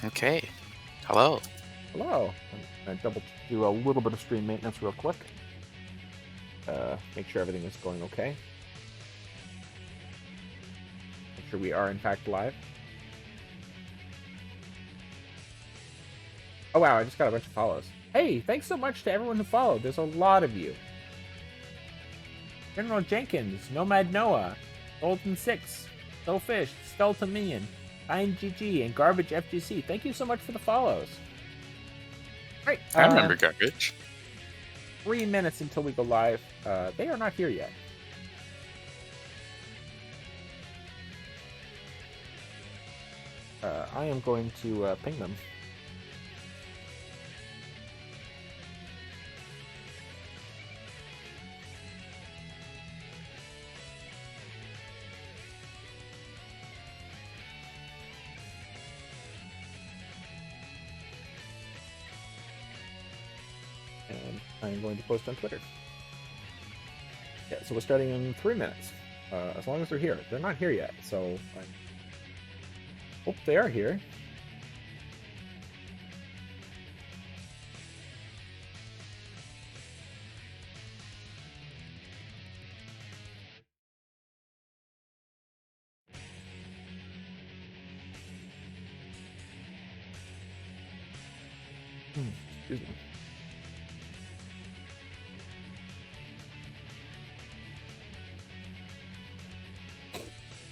Okay. Hello. Hello. I'm gonna do a little bit of stream maintenance real quick. Make sure everything is going okay. Make sure we are in fact live. Oh wow, I just got a bunch of follows. Hey, thanks so much to everyone who followed. There's a lot of you. General Jenkins, Nomad Noah, Golden6, Stowfish, Skeletal Minion, INGG, and Garbage FGC. Thank you so much for the follows. Right. I remember Garbage. 3 minutes until we go live. They are not here yet. I am going to ping them. And I'm going to post on Twitter. Yeah, so we're starting in 3 minutes. As long as they're here. They're not here yet, so I hope they are here. Excuse me.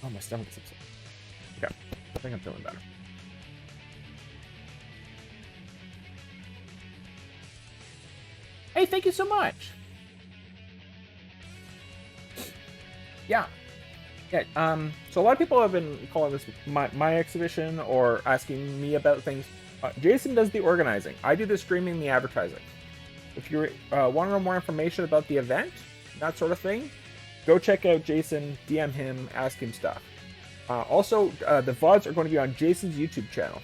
Oh, my stomach is upset. Okay, I think I'm feeling better. Hey, thank you so much. Yeah. So a lot of people have been calling this my exhibition or asking me about things. Jason does the organizing. I do the streaming, the advertising. If you want to know more information about the event, that sort of thing, go check out Jason, DM him, ask him stuff. Also, the VODs are going to be on Jason's YouTube channel.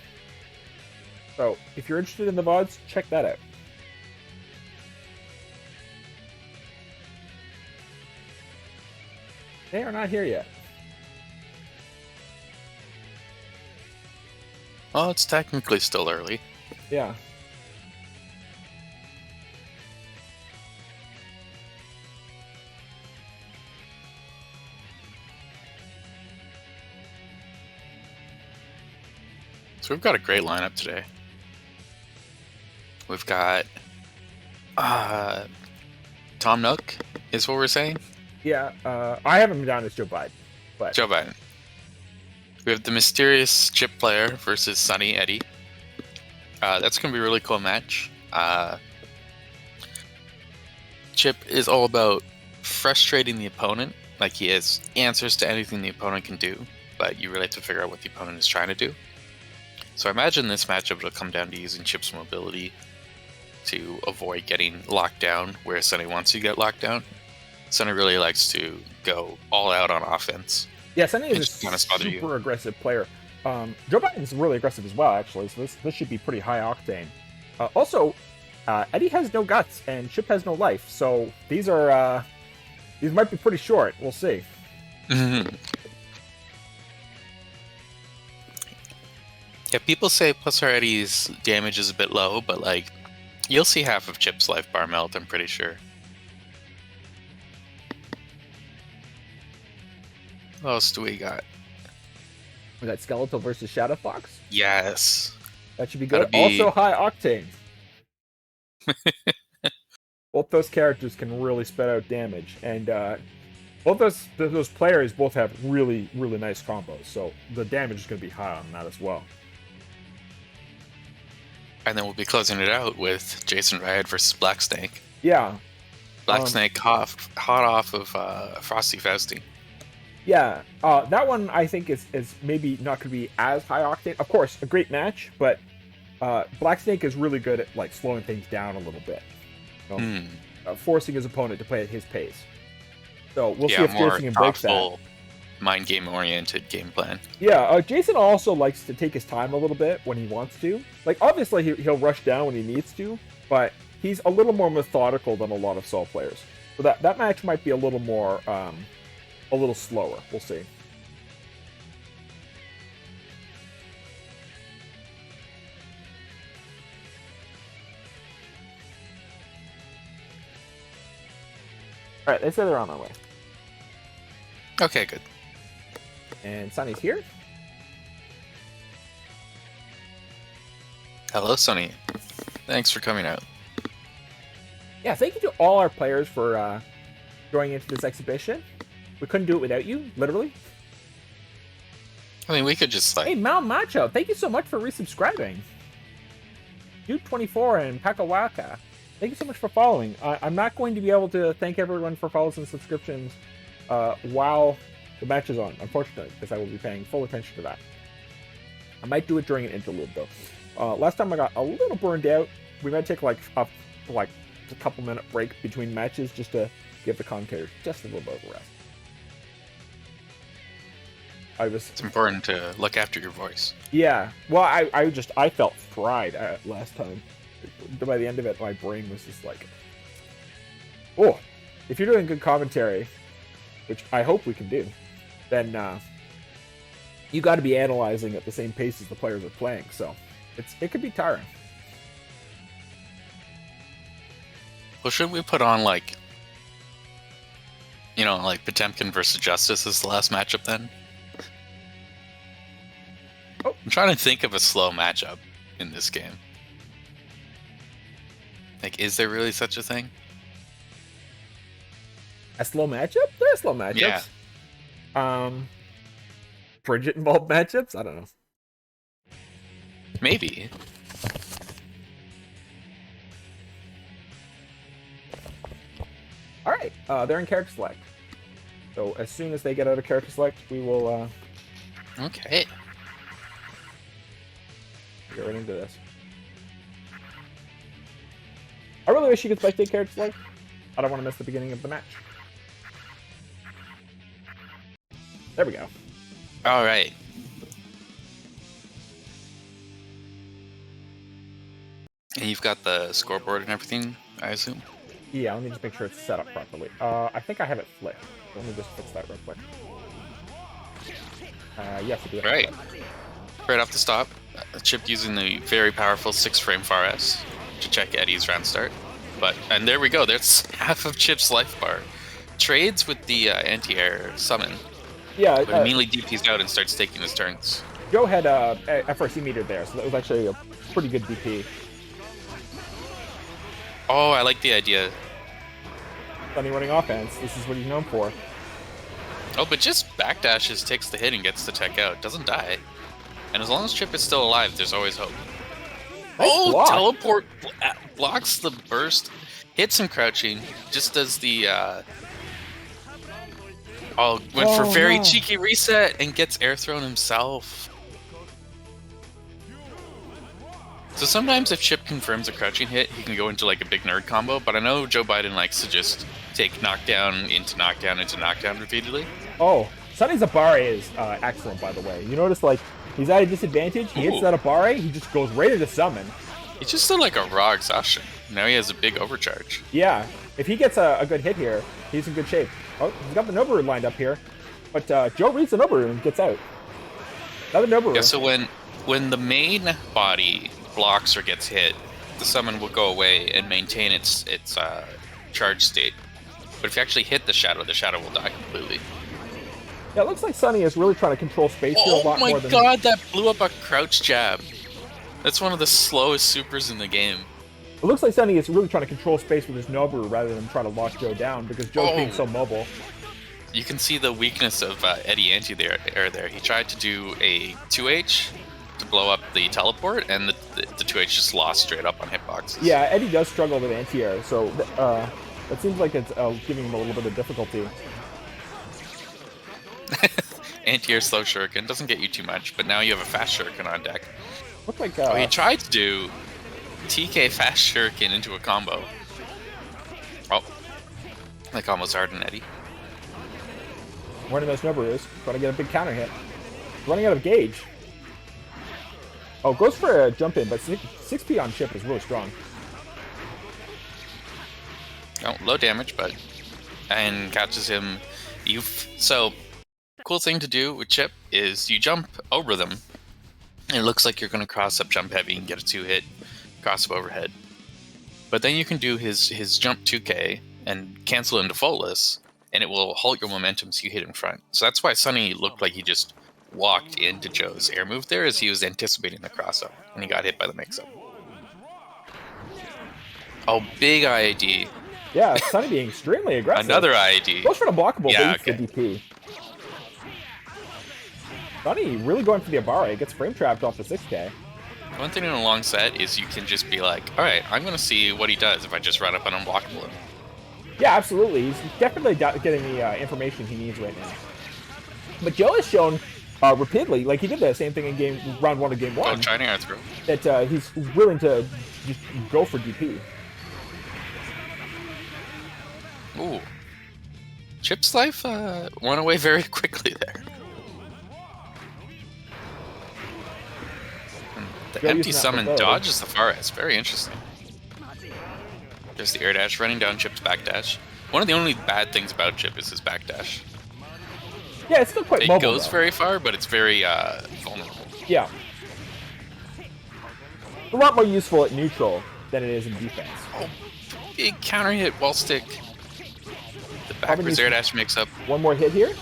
So if you're interested in the VODs, check that out. They are not here yet. Well, it's technically still early. Yeah. So we've got a great lineup today. We've got Tom Nook is what we're saying. Yeah, I have him down as Joe Biden. But Joe Biden. We have the mysterious Chipp player versus Sonny Eddie. That's going to be a really cool match. Chipp is all about frustrating the opponent. Like, he has answers to anything the opponent can do, but you really have to figure out what the opponent is trying to do. So I imagine this matchup will come down to using Chipp's mobility to avoid getting locked down where Sonny wants to get locked down. Sonny really likes to go all out on offense. Yeah, Sonny is a super aggressive player. Joe Biden's really aggressive as well, actually, so this should be pretty high octane. Also, Eddie has no guts and Chipp has no life, so these might be pretty short. We'll see. Mm-hmm. Yeah, people say +R Eddie's damage is a bit low, but like, you'll see half of Chipp's life bar melt, I'm pretty sure. What else do we got? We got Skeletal versus Shadow Fox. Yes. That should be good. Also high octane. Both those characters can really spit out damage, and both those players both have really, really nice combos, so the damage is going to be high on that as well. And then we'll be closing it out with JasonRiot versus Black Snake. Yeah. Black Snake hot off of Frosty Fausty. Yeah, that one I think is maybe not going to be as high octane. Of course, a great match, but Black Snake is really good at like slowing things down a little bit, forcing his opponent to play at his pace. So we'll see if Jason can break that. Mind game oriented game plan. Yeah, Jason also likes to take his time a little bit when he wants to. Like, obviously he'll rush down when he needs to, but he's a little more methodical than a lot of Sol players. So that match might be a little more, a little slower. We'll see. All right, they say they're on their way. Okay, good. And Sonny's here. Hello, Sonny. Thanks for coming out. Yeah, thank you to all our players for joining into this exhibition. We couldn't do it without you, literally. I mean, we could just like... Hey, Mal Macho, thank you so much for resubscribing. Dude24 and Pakawaka, thank you so much for following. I'm not going to be able to thank everyone for follows and subscriptions while the match is on, unfortunately, because I will be paying full attention to that. I might do it during an interlude, though. Last time I got a little burned out. We might take like a couple minute break between matches just to give the commentators just a little bit of a rest. It's important to look after your voice. Yeah. Well, I felt fried last time. By the end of it, my brain was just like, oh, if you're doing good commentary, which I hope we can do, then you got to be analyzing at the same pace as the players are playing. So it could be tiring. Well, shouldn't we put on like, you know, like Potemkin versus Justice as the last matchup then? Oh. I'm trying to think of a slow matchup in this game. Like, is there really such a thing? A slow matchup? There are slow matchups. Yeah. Bridget involved matchups? I don't know. Maybe. All right, they're in character select. So as soon as they get out of character select, we will Okay. get right into this. I really wish you could spectate character select. I don't want to miss the beginning of the match. There we go. All right. And you've got the scoreboard and everything, I assume? Yeah, let me just make sure it's set up properly. I think I have it flipped. Let me just fix that real quick. Yes, I do have it flipped. Right off the stop, Chipp using the very powerful 6-frame FAR S to check Eddie's round start. And there we go, there's half of Chipp's life bar. Trades with the anti-air summon. Yeah, but immediately DP's out and starts taking his turns. Joe had FRC meter there, so that was actually a pretty good DP. Oh, I like the idea. Sonny running offense, this is what he's known for. Oh, but just backdashes, takes the hit, and gets the tech out. Doesn't die. And as long as Chipp is still alive, there's always hope. Nice block. Teleport blocks the burst, hits him crouching, just does the... went for very cheeky reset and gets air thrown himself. So sometimes if Chipp confirms a crouching hit, he can go into like a big nerd combo, but I know Joe Biden likes to just take knockdown into knockdown into knockdown repeatedly. Oh, Sonny's Abare is excellent, by the way. You notice, like, he's at a disadvantage, he hits that Abare, he just goes right into summon. He just did like a raw exhaustion. Now he has a big overcharge. Yeah, if he gets a good hit here, he's in good shape. Oh, he's got the Noboru lined up here, but Joe reads the Noboru and gets out. Another Noboru. Yeah, so when the main body blocks or gets hit, the summon will go away and maintain its charge state. But if you actually hit the shadow will die completely. Yeah, it looks like Sonny is really trying to control space here a lot more than... Oh my god, that blew up a crouch jab. That's one of the slowest supers in the game. It looks like Sonny is really trying to control space with his Noboru rather than try to lock Joe down because Joe's being so mobile. You can see the weakness of Eddie anti-air there. He tried to do a 2H to blow up the teleport, and the 2H just lost straight up on hitboxes. Yeah, Eddie does struggle with anti-air, so it seems like it's giving him a little bit of difficulty. Anti-air slow shuriken doesn't get you too much, but now you have a fast shuriken on deck. Looks like he tried to do TK fast shuriken into a combo. Oh, that combo's hard on Eddie. One of those Noborus, trying to get a big counter hit. Running out of gauge. Oh, goes for a jump in, but 6P on Chipp is really strong. Oh, low damage, and catches him. So, cool thing to do with Chipp is you jump over them, and it looks like you're going to cross up jump heavy and get a 2-hit cross up overhead. But then you can do his jump 2K and cancel into faultless, and it will halt your momentum so you hit in front. So that's why Sonny looked like he just walked into Joe's air move there as he was anticipating the cross-up, and he got hit by the mix-up. Oh, big IAD. Yeah, Sonny being extremely aggressive. Another IAD. Goes for the blockable, Yeah, but eats the DP. Sonny really going for the Abare. Gets frame trapped off the 6K. One thing in a long set is you can just be like, all right, I'm going to see what he does if I just run up and unblockable him. Yeah, absolutely. He's definitely getting the information he needs right now. But Joe has shown repeatedly, like he did the same thing in round 1 of game 1. Oh, trying air throw. That he's willing to just go for DP. Ooh. Chipp's life went away very quickly there. The empty summon dodges the Fares. Very interesting. Just the air dash running down Chipp's backdash. One of the only bad things about Chipp is his backdash. Yeah, it's still quite mobile. It goes very far, but it's very vulnerable. Yeah. A lot more useful at neutral than it is in defense. Oh, big counter hit wall stick. The backwards air dash mix up. One more hit here?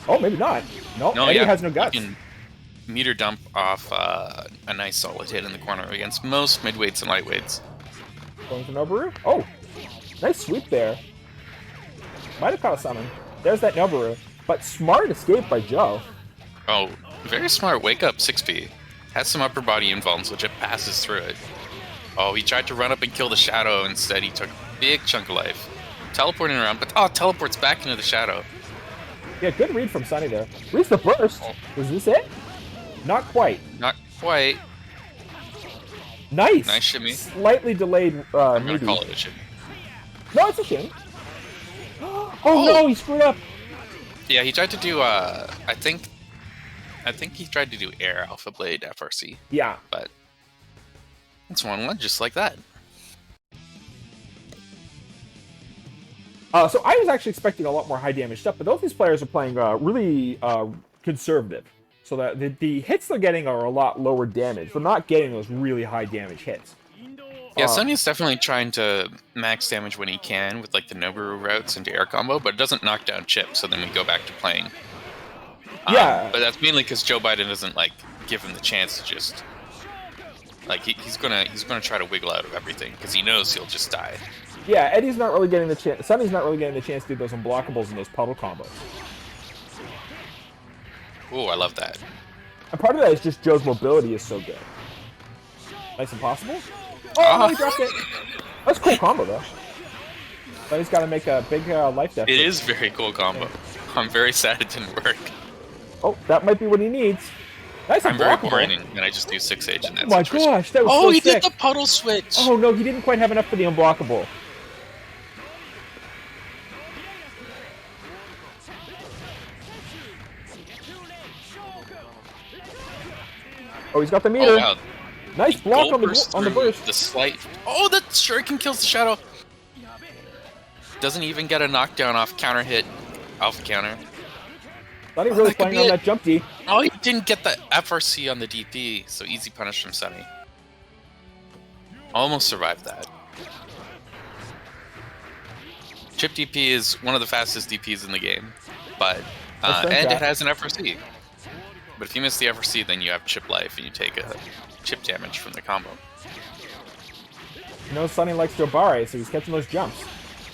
Oh, maybe not. Nope, no, Eddie yeah. has no guts. You can meter dump off a nice solid hit in the corner against most midweights and lightweights. Going for Noboru? Oh, nice sweep there. Might have caught a summon. There's that Noboru. But smart escape by Joe. Oh, very smart. Wake up 6P. Has some upper body invuln, so Chipp passes through it. Oh, he tried to run up and kill the shadow. Instead, he took a big chunk of life. Teleporting around, but teleports back into the shadow. Yeah, good read from Sonny there. Reads the burst. Oh. Was this it? Not quite. Not quite. Nice. Nice shimmy. Slightly delayed I'm going to call it a shimmy. No, it's a shimmy. Oh no, he screwed up. Yeah, he tried to do, I think he tried to do air Alpha Blade FRC. Yeah. But it's 1-1 just like that. So I was actually expecting a lot more high damage stuff, but both these players are playing really conservative. So that the hits they're getting are a lot lower damage. They're not getting those really high damage hits. Yeah, Sonny's definitely trying to max damage when he can with like the Noboru routes into air combo, but it doesn't knock down Chipp, so then we go back to playing. Yeah. But that's mainly because Joe Biden doesn't like give him the chance to just like he's gonna try to wiggle out of everything because he knows he'll just die. Yeah, Eddie's not really getting the chance. Sonny's not really getting the chance to do those unblockables and those puddle combos. Ooh, I love that. And part of that is just Joe's mobility is so good. Nice and possible. Oh, no, he dropped it. That's a cool combo, though. But he's got to make a big life death. It is very cool combo. I'm very sad it didn't work. Oh, that might be what he needs. Nice. I'm very boring, and I just do 6H in that situation. Oh my gosh, that was so he sick. did the puddle switch. Oh no, he didn't quite have enough for the unblockable. Oh, he's got the meter. Oh, wow. Nice block on the burst. The slight. Oh, that shuriken kills the shadow. Doesn't even get a knockdown off counter hit, alpha counter. Thought he really playing on that jump D. Oh, he didn't get the FRC on the DP, so easy punish from Sonny. Almost survived that. Chipp DP is one of the fastest DPs in the game, but and it has an FRC. But if you miss the FRC, then you have Chipp life, and you take a Chipp damage from the combo. You know, Sonny likes to Abare, so he's catching those jumps.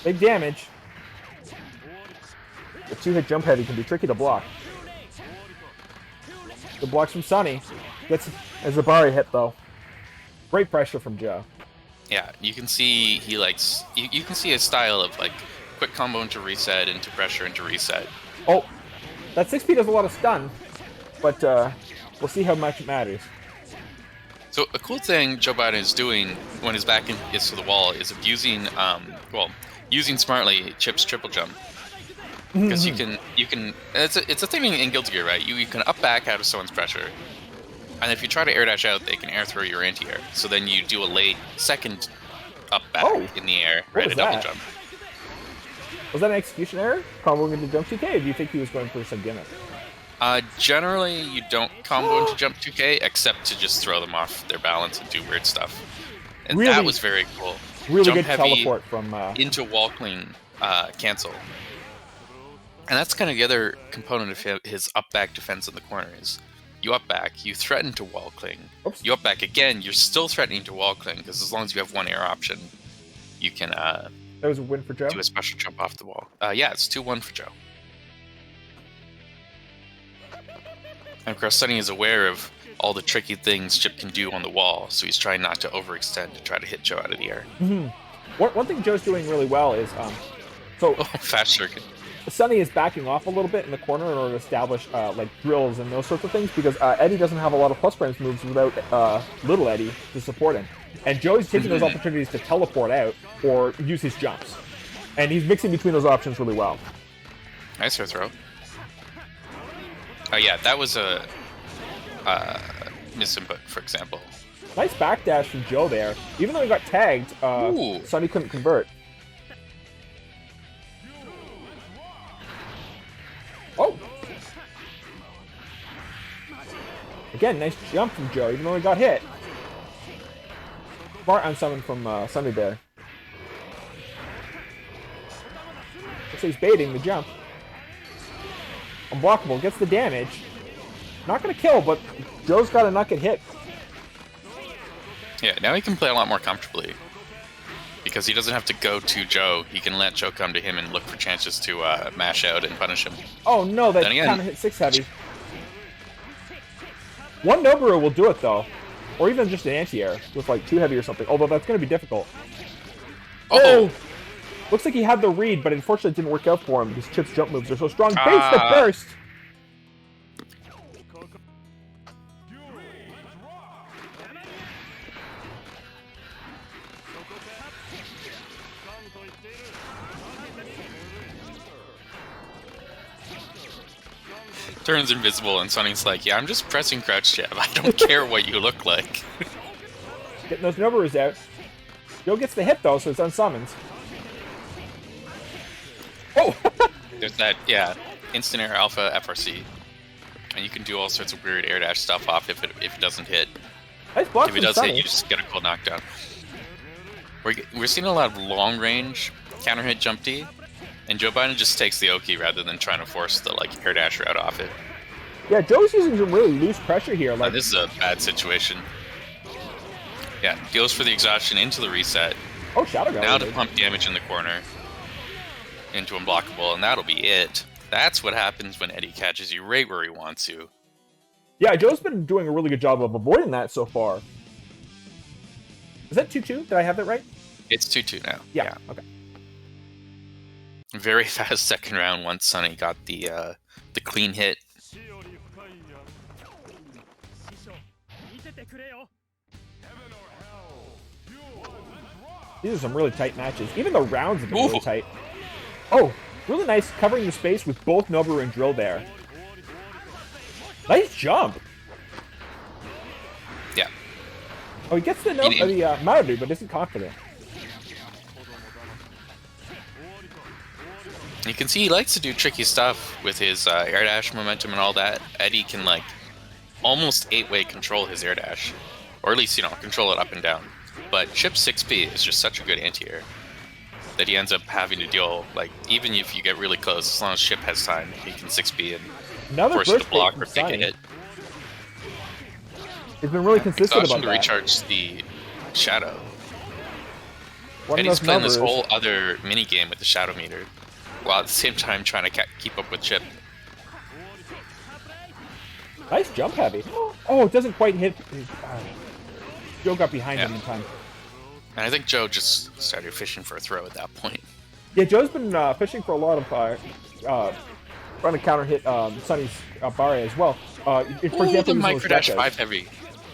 Big damage. The 2-hit jump heavy can be tricky to block. Good blocks from Sonny. Gets his Abare hit, though. Great pressure from Joe. Yeah, you can see he likes... You can see his style of, like, quick combo into reset, into pressure, into reset. Oh, that 6P does a lot of stun, but we'll see how much it matters. So a cool thing Joe Biden is doing when his back is to the wall is abusing, using smartly Chipp's triple jump. Because you can, it's a thing in Guilty Gear, right? You can up back out of someone's pressure, and if you try to air dash out, they can air throw your anti-air. So then you do a late second up back in the air, right? A double jump. Was that an execution error? Comboing into jump 2K, or do you think he was going for some gimmick? Generally, you don't combo into jump 2K, except to just throw them off their balance and do weird stuff. And that was very cool. Really jump good heavy teleport from into wall cling cancel. And that's kind of the other component of his up back defense in the corner is you up back, you threaten to wall cling. Oops. You up back again, you're still threatening to wall cling because as long as you have one air option, you can that was a win for Joe. do a special jump off the wall. Yeah, it's 2-1 for Joe. And of course, Sonny is aware of all the tricky things Chipp can do on the wall, so he's trying not to overextend to try to hit Joe out of the air. One thing Joe's doing really well is Fast circuit. Sonny is backing off a little bit in the corner in order to establish like drills and those sorts of things because Eddie doesn't have a lot of plus frames moves without Little Eddie to support him. And Joe's taking those opportunities to teleport out or use his jumps. And he's mixing between those options really well. Nice air throw. Oh yeah, that was a misinput, for example. Nice backdash from Joe there. Even though he got tagged, Sonny couldn't convert. Oh! Again, nice jump from Joe, even though he got hit. Smart unsummon from Sonny there. Looks like he's baiting the jump. Unblockable, gets the damage. Not gonna kill, but Joe's gotta not get hit. Yeah, now he can play a lot more comfortably. Because he doesn't have to go to Joe, he can let Joe come to him and look for chances to mash out and punish him. Oh no, that kind of hit 6 heavy. One Noboru will do it though. Or even just an anti-air with like 2 heavy or something, although that's going to be difficult. Oh! Looks like he had the read, but unfortunately it didn't work out for him because Chipp's jump moves are so strong. Baits the burst! Turns invisible and Sonny's like, yeah, I'm just pressing crouch jab. I don't care what you look like. Getting those Noborus out. Joe gets the hit though, so it's unsummoned. Oh! There's that, yeah, instant air alpha FRC. And you can do all sorts of weird air dash stuff off if it doesn't hit. Nice block if it from does Sonny. hit, you just get a cool knockdown. We're seeing a lot of long range counter hit jump D. And Joe Biden just takes the Oki rather than trying to force the like air dash route off it. Yeah, Joe's using some really loose pressure here. Like this is a bad situation. Yeah, goes for the exhaustion into the reset. Oh, Shadow Guy. Now to pump damage in the corner into unblockable, and that'll be it. That's what happens when Eddie catches you right where he wants you. Yeah, Joe's been doing a really good job of avoiding that so far. Is that 2-2? Did I have that right? It's 2-2 now. Yeah. Okay. Very fast second round once Sonny got the clean hit. These are some really tight matches. Even the rounds have been really tight. Oh, really nice covering the space with both Noboru and Drill there. Nice jump. Yeah. Oh, he gets the Marudu, but isn't confident. You can see he likes to do tricky stuff with his air dash momentum and all that. Eddie can like almost 8-way control his air dash, or at least control it up and down. But Chipp's 6P is just such a good anti-air that he ends up having to deal like even if you get really close, as long as Chipp has time, he can 6P and force you to block or take a hit. He's been really consistent about to that. Recharge the shadow. Eddie's playing this whole other mini game with the shadow meter, while at the same time trying to keep up with Chipp. Nice jump heavy. Oh, it doesn't quite hit. Joe got behind him in time. And I think Joe just started fishing for a throw at that point. Yeah, Joe's been fishing for a lot of trying to counter hit Sonny's Barre as well. For example, the micro dash 5 heavy.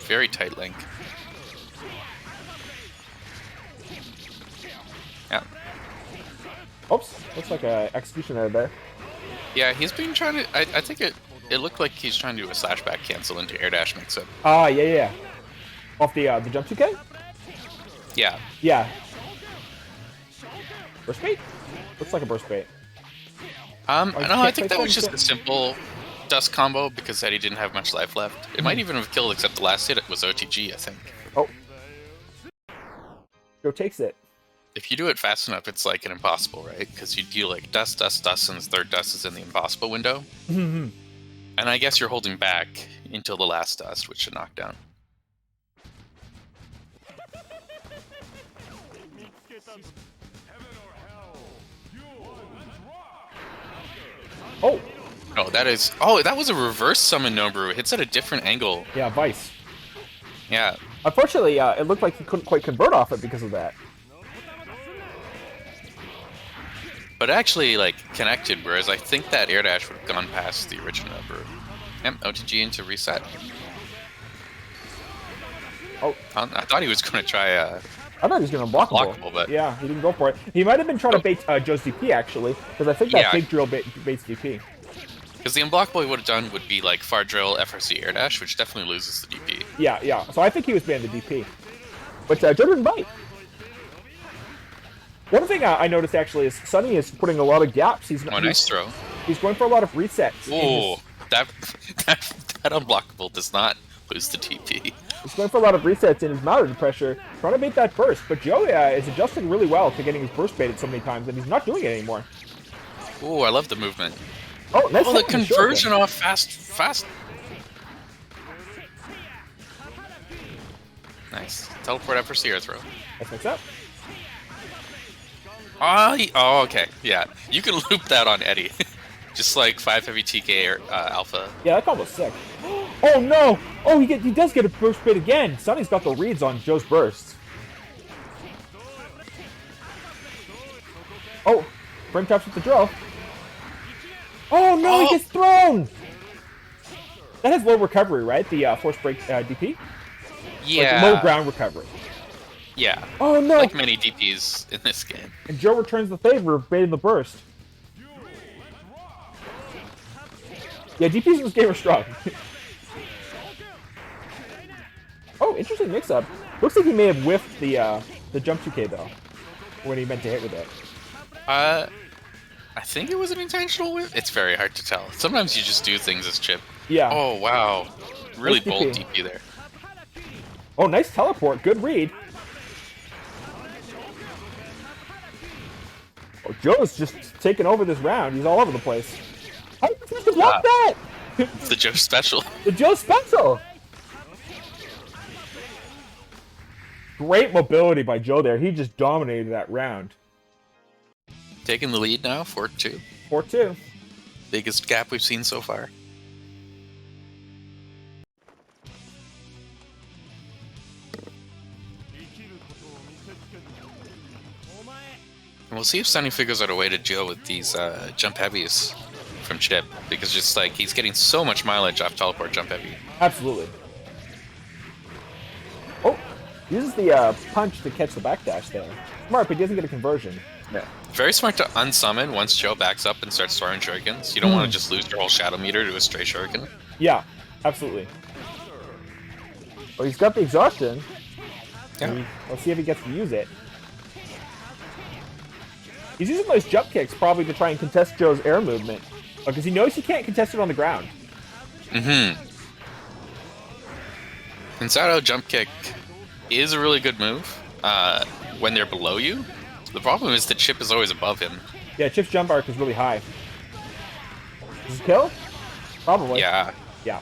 Very tight link. Yeah. Oops, looks like an executioner there. Yeah, he's been trying to. I think it looked like he's trying to do a slashback cancel into air dash mix up. Yeah. Off the jump 2K? Yeah. Yeah. Burst bait? Looks like a burst bait. No, I think that was just a simple dust combo because Eddie didn't have much life left. It might even have killed except the last hit was OTG, I think. Oh. Joe takes it. If you do it fast enough, it's like an impossible, right? Because you deal like dust, dust, dust, and the third dust is in the impossible window. And I guess you're holding back until the last dust, which should knock down. Oh! Oh, that is... Oh, that was a reverse summon Noboru. It hits at a different angle. Yeah, Vice. Yeah. Unfortunately, it looked like he couldn't quite convert off it because of that. But actually, like, connected, whereas I think that air dash would have gone past the original Noboru. Yep, OTG into reset. Oh. I thought he was going to try... I thought he was going to blockable, but... Yeah, he didn't go for it. He might have been trying to bait Joe's DP, actually, because I think that big drill baits DP. Because the unblockable he would have done would be like far drill, FRC air dash, which definitely loses the DP. Yeah, yeah. So I think he was banning the DP. But Joe didn't bite. One thing I noticed, actually, is Sonny is putting a lot of gaps. Nice throw. He's going for a lot of resets. Oh, that unblockable does not lose the DP. He's going for a lot of resets in his mounted pressure, trying to bait that burst. But Joe is adjusting really well to getting his burst baited so many times, and he's not doing it anymore. Oh, I love the movement. Oh, nice. Oh, the conversion off fast. Nice. Teleport FRC air throw. That's mixed up. Oh, okay. Yeah. You can loop that on Eddie. Just like 5 heavy TK or alpha. Yeah, that combo's sick. Oh no! Oh, he does get a burst bait again. Sonny's got the reads on Joe's burst. Oh, frame taps with the drill. Oh no, he gets thrown! That has low recovery, right? The force break DP? Yeah. Like low ground recovery. Yeah. Oh no! Like many DPs in this game. And Joe returns the favor of baiting the burst. Yeah, DPs in this game are strong. Oh, interesting mix-up. Looks like he may have whiffed the jump 2K though, when he meant to hit with it. I think it was an intentional whiff. It's very hard to tell. Sometimes you just do things as Chipp. Yeah. Oh wow, really nice bold DP. DP there. Oh, nice teleport. Good read. Oh, Joe's just taking over this round. He's all over the place. How did you block that? The Joe special. The Joe special. Great mobility by Joe there. He just dominated that round. Taking the lead now, 4-2. 4-2. Biggest gap we've seen so far. And we'll see if Sonny figures out a way to deal with these jump heavies from Chipp, because just like he's getting so much mileage off teleport jump heavy. Absolutely. Oh, uses the punch to catch the backdash there. Smart, but he doesn't get a conversion. Yeah. Very smart to unsummon once Joe backs up and starts throwing shurikens. You don't want to just lose your whole shadow meter to a stray shuriken. Yeah, absolutely. Well, he's got the exhaustion. Yeah. Let's see if he gets to use it. He's using those jump kicks probably to try and contest Joe's air movement, because he knows he can't contest it on the ground. Mm-hmm. Insado jump kick is a really good move when they're below you. The problem is that Chipp is always above him. Yeah, Chipp's jump arc is really high. Does it kill? Probably. Yeah. Yeah.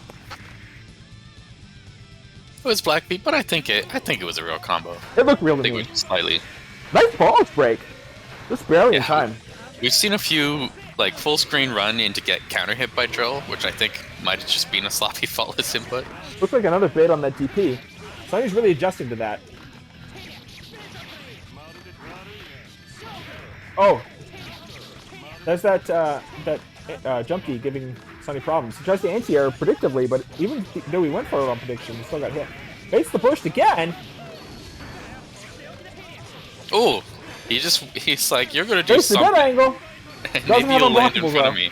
It was Black Beat, but I think it was a real combo. It looked real to I think me. it was slightly. Nice balls break. Just barely in time. We've seen a few like full screen run in to get counter hit by drill, which I think might have just been a sloppy faultless input. Looks like another bait on that DP. Sonny's really adjusting to that. Oh, there's that jump key giving Sonny problems. He tries to anti-air predictably, but even though he went for it on prediction, he still got hit. Baits the burst again. Oh, he's like, you're gonna do Baits something. that angle. And maybe you'll land in front of me.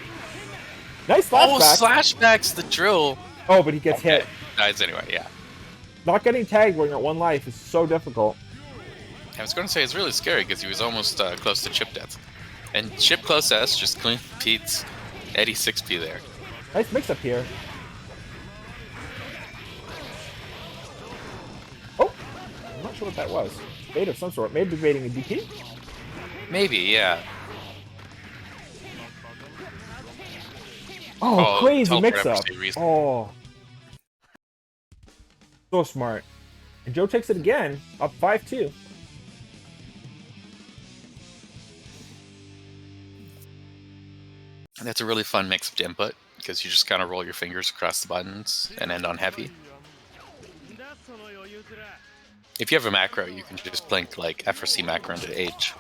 Nice flashback. Oh, slashback's the drill. Oh, but he gets hit. Dies anyway, yeah. Not getting tagged when you're at 1 life is so difficult. I was going to say it's really scary because he was almost close to Chipp death. And Chipp close S just clean beats Eddie 6P there. Nice mix-up here. Oh! I'm not Not sure what that was. Bait of some sort. Maybe baiting a DP? Maybe, yeah. Oh, crazy mix-up. Oh. So smart. And Joe takes it again, up 5-2. That's a really fun mix of input, because you just kind of roll your fingers across the buttons and end on heavy. If you have a macro, you can just blink like FRC macro into H.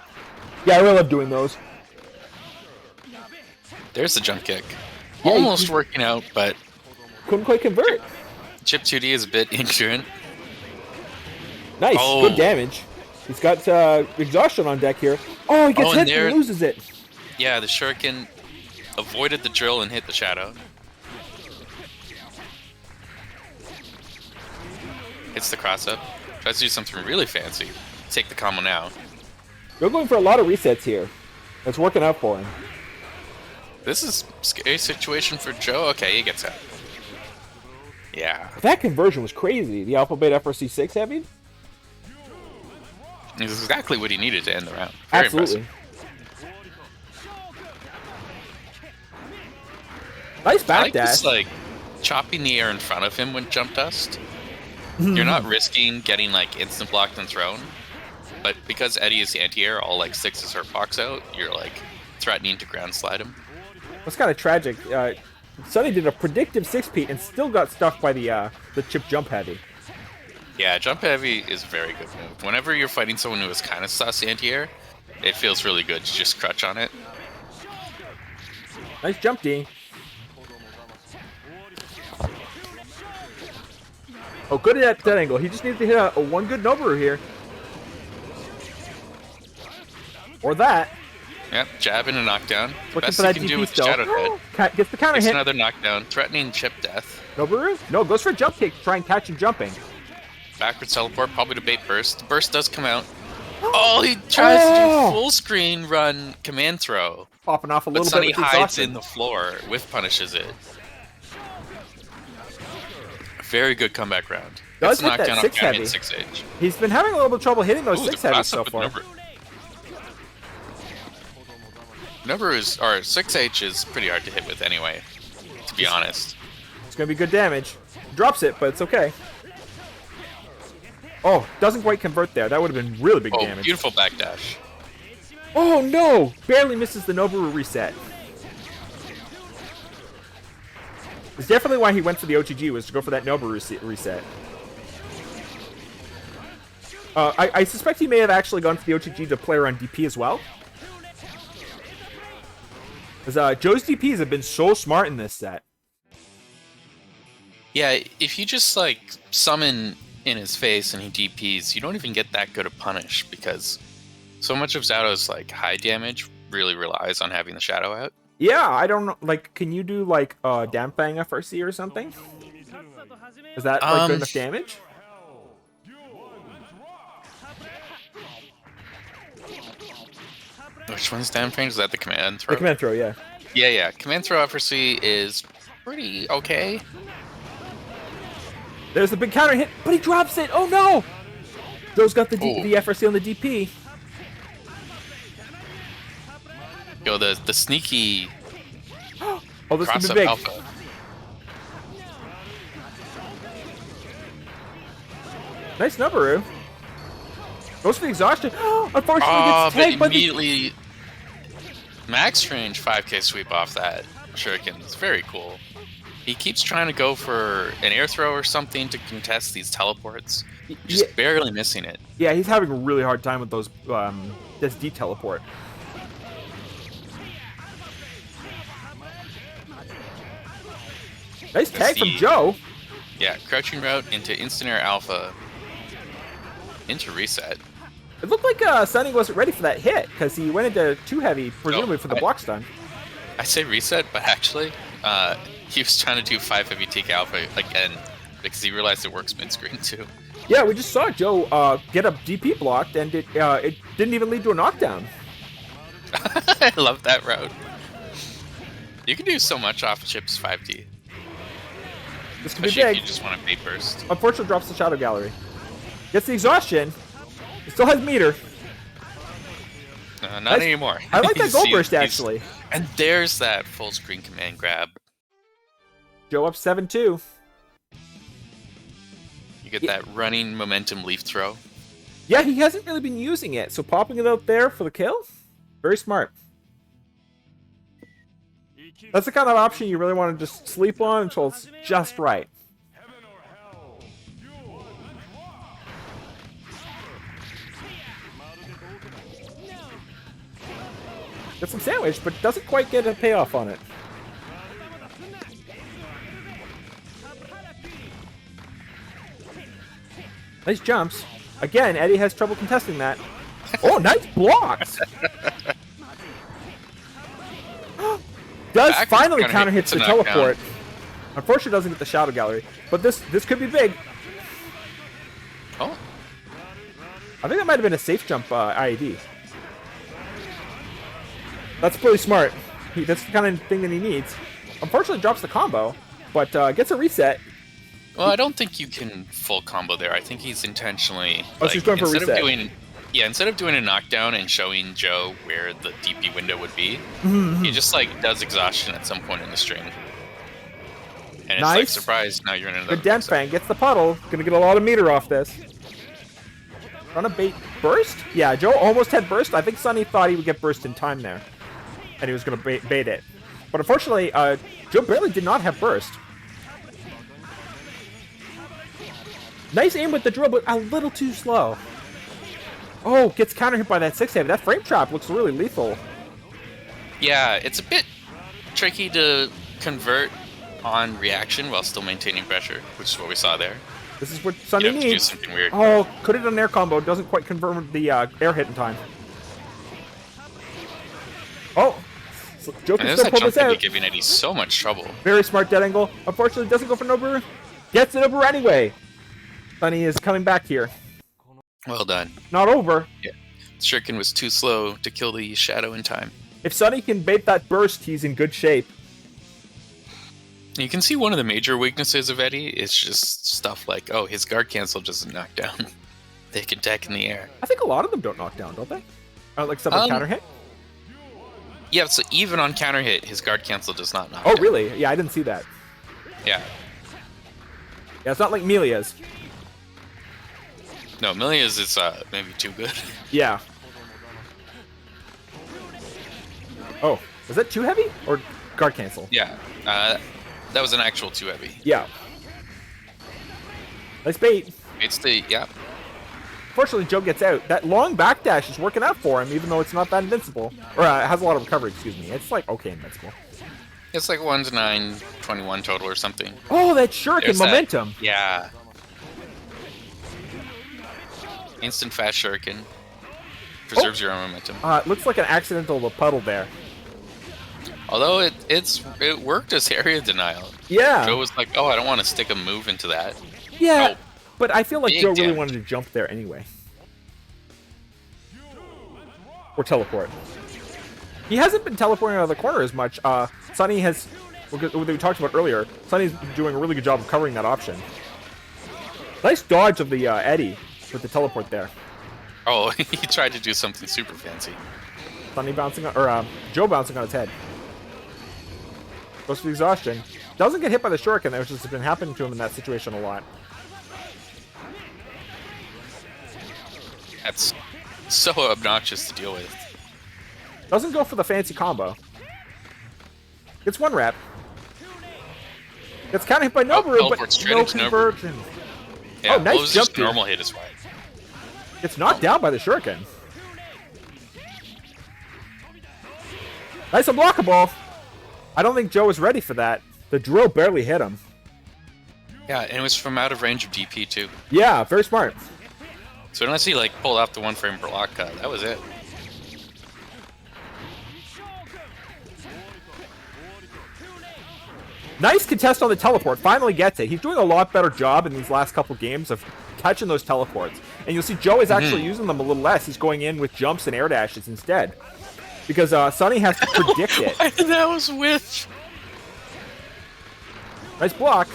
Yeah, I really love doing those. There's the jump kick. Yeah, Almost working out, but couldn't quite convert. Chipp 2D is a bit ignorant. Nice, good damage. He's got exhaustion on deck here. Oh, he gets hit and loses it. Yeah, the shuriken avoided the drill and hit the shadow. Hits the cross up. Tries to do something really fancy. Take the combo now. You're going for a lot of resets here. It's working out for him. This is a scary situation for Joe. Okay, he gets out. Yeah. That conversion was crazy. The Alpha Beta FRC 6 heavy? It's exactly what he needed to end the round. Very Absolutely. Impressive. Nice backdash. I like this, like, chopping the air in front of him with jump dust. You're not risking getting, like, instant blocked and thrown. But because Eddie is anti-air, all, like, 6s her box out, you're, like, threatening to ground slide him. That's kind of tragic. Sonny did a predictive 6P and still got stuck by the Chipp jump heavy. Yeah, jump heavy is a very good move. Whenever you're fighting someone who is kind of sus anti-air, it feels really good to just crutch on it. Nice jump D. Oh, good at that angle. He just needs to hit a one good Noboru here. Or that. Yep, jab and a knockdown. Looking Best for you that can DP do with still. Shadow Head. Gets the counter Gets hit. another knockdown, threatening Chipp death. Noboru? No, goes for a jump kick to try and catch him jumping. Backwards teleport, probably to bait burst. The burst does come out. Oh, he tries to do full screen run command throw. Popping off a little but Sonny bit with hides exhaustion. in the floor. Whiff punishes it. Very good comeback round. Does hit that 6 heavy. 6H. He's been having a little bit of trouble hitting those 6 heavies so far. Noboru is, or 6H is pretty hard to hit with anyway, to be honest. It's going to be good damage. Drops it, but it's okay. Oh, doesn't quite convert there. That would have been really big damage. Beautiful backdash. Oh no! Barely misses the Noboru reset. It's definitely why he went for the OTG, was to go for that Noboru reset. I suspect he may have actually gone for the OTG to play around DP as well. Because Joe's DPs have been so smart in this set. Yeah, if you just, like, summon in his face and he DPs, you don't even get that good a punish, because so much of Zato's, like, high damage really relies on having the shadow out. Yeah, I don't know. Like, can you do, like, Dampang FRC or something? Is that, like, good enough damage? Which one's Dampang? Is that the command throw? The command throw, yeah. Yeah. Command throw FRC is pretty okay. There's the big counter hit, but he drops it! Oh no! Joe's got the FRC on the DP. Yo, the sneaky oh, this could be big. Alpha. Nice Noboru. Goes for the exhaustion. Unfortunately, gets tagged by immediately max range 5k sweep off that shuriken. It's very cool. He keeps trying to go for an air throw or something to contest these teleports. Just barely missing it. Yeah, he's having a really hard time with those this D teleport. Nice tag from Joe. Yeah, crouching route into instant air alpha. Into reset. It looked like Sonny wasn't ready for that hit, because he went into too heavy, presumably for the block stun. I say reset, but actually, he was trying to do 5 heavy take alpha again, because he realized it works mid-screen too. Yeah, we just saw Joe get a DP blocked, and it didn't even lead to a knockdown. I love that route. You can do so much off Chipp's 5D. This could be Especially big. if you just want to bait burst. Unfortunately, drops the Shadow Gallery. Gets the exhaustion. He still has meter. Not anymore. I like that goal burst, actually. And there's that full screen command grab. Joe up 7-2. You get that running momentum leaf throw. Yeah, he hasn't really been using it, so popping it out there for the kill, very smart. That's the kind of option you really want to just sleep on until it's just right. Gets some sandwich, but doesn't quite get a payoff on it. Nice jumps. Again, Eddie has trouble contesting that. Oh, nice blocks! Does finally counter hits the teleport. Unfortunately, doesn't get the Shadow Gallery. But this could be big. Oh. I think that might have been a safe jump IED. That's pretty smart. That's the kind of thing that he needs. Unfortunately, drops the combo, but gets a reset. Well, I don't think you can full combo there. I think he's intentionally... Oh, so he's going for a reset. Instead of doing a knockdown and showing Joe where the DP window would be, he just does exhaustion at some point in the string. And it's like, surprise, now you're in another... Good Dent Fang gets the puddle. Gonna get a lot of meter off this. Trying to bait burst? Yeah, Joe almost had burst. I think Sonny thought he would get burst in time there. And he was gonna bait it. But unfortunately, Joe barely did not have burst. Nice aim with the drill, but a little too slow. Oh, gets counter hit by that 6-heavy. That frame trap looks really lethal. Yeah, it's a bit tricky to convert on reaction while still maintaining pressure, which is what we saw there. This is what Sonny needs. Do something weird. Oh, could have done an air combo. Doesn't quite convert the air hit in time. Oh, so Joe can still pull this out. Giving Eddie so much trouble. Very smart dead angle. Unfortunately, doesn't go for Nobu. Gets it over anyway. Sonny is coming back here. Well done. Not over. Yeah. Shuriken was too slow to kill the Shadow in time. If Sonny can bait that burst, he's in good shape. You can see one of the major weaknesses of Eddie is just stuff like, oh, his guard cancel doesn't knock down. They can deck in the air. I think a lot of them don't knock down, don't they? Like stuff like counter hit? Yeah, so even on counter hit, his guard cancel does not knock down. Oh, really? Yeah, I didn't see that. Yeah. Yeah, it's not like Melia's. No, Milia's is maybe too good. Yeah. Oh, was that too heavy or guard cancel? Yeah, that was an actual too heavy. Yeah. Nice bait. It's the Fortunately, Joe gets out. That long backdash is working out for him, even though it's not that invincible. Or it has a lot of recovery, excuse me. It's like okay invincible. It's like 1 to 9, 21 total or something. Oh, that shuriken momentum. Yeah. Instant fast shuriken. Preserves your own momentum. It looks like an accidental puddle there. Although it worked as area denial. Yeah. Joe was like, oh, I don't want to stick a move into that. Yeah, but I feel like Joe really damage. wanted to jump there anyway. Or teleport. He hasn't been teleporting out of the corner as much. Sonny has, what we talked about earlier, Sonny's doing a really good job of covering that option. Nice dodge of the Eddie with the teleport there. Oh, he tried to do something super fancy. Sonny bouncing on, or Joe bouncing on his head. Goes for the exhaustion. Doesn't get hit by the shuriken, which has been happening to him in that situation a lot. That's so obnoxious to deal with. Doesn't go for the fancy combo. Gets one rep. Gets kind of hit by Nobu, but no conversion. Yeah, oh, nice jump. Just normal hit is why. Gets knocked down by the shuriken. Nice unblockable. I don't think Joe was ready for that. The drill barely hit him. Yeah, and it was from out of range of DP too. Yeah, very smart. So unless he like pulled off the 1 frame block cut, that was it. Nice contest on the teleport. Finally gets it. He's doing a lot better job in these last couple games of catching those teleports. And you'll see Joe is actually using them a little less. He's going in with jumps and air dashes instead. Because Sonny has to predict it. That was with. Nice block.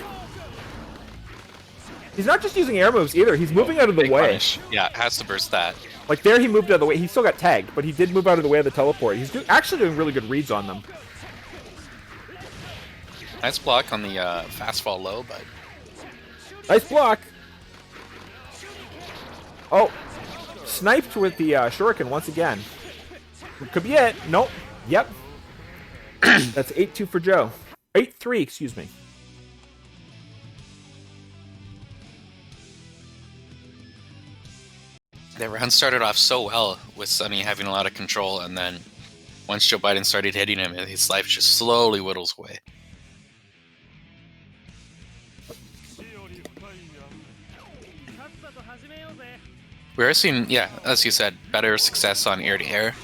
He's not just using air moves either. He's moving out of the way. Punish. Yeah, has to burst that. Like there, he moved out of the way. He still got tagged, but he did move out of the way of the teleport. He's actually doing really good reads on them. Nice block on the fast fall low, but nice block. Oh, sniped with the shuriken once again. Could be it. Nope. Yep. That's 8-2 for Joe. 8-3, excuse me. that round started off so well with Sonny having a lot of control, and then once Joe Biden started hitting him, his life just slowly whittles away. We are seeing, yeah, as you said, better success on air-to-air.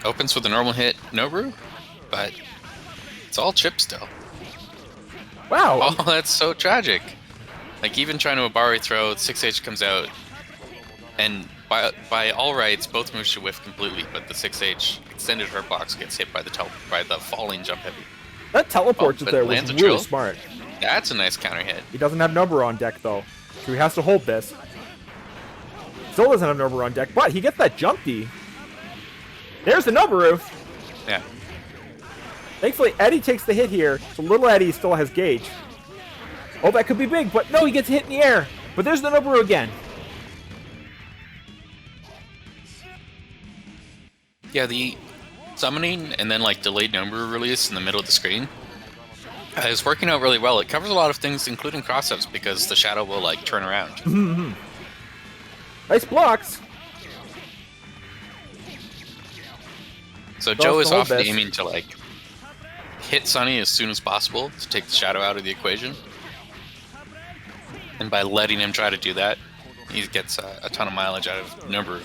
Opens with a normal hit, no brew, but it's all Chipp still. Wow. Oh, that's so tragic. Like, even trying to Abari throw, 6H comes out, and by all rights, both moves should whiff completely, but the 6H extended hurt box gets hit by the falling jump heavy. That teleport just there was really smart. That's a nice counter hit. He doesn't have Nobu on deck, though, so he has to hold this. Still doesn't have Nobu on deck, but he gets that jump D. There's the Nobu. Yeah. Thankfully, Eddie takes the hit here, so little Eddie still has gauge. Oh, that could be big, but no, he gets hit in the air. But there's the Nobu again. Yeah, the summoning and then like delayed Nobu release in the middle of the screen is working out really well. It covers a lot of things, including cross-ups, because the shadow will like turn around. Nice blocks. So Joe is often aiming to like hit Sonny as soon as possible to take the shadow out of the equation. And by letting him try to do that, he gets a ton of mileage out of Nobu.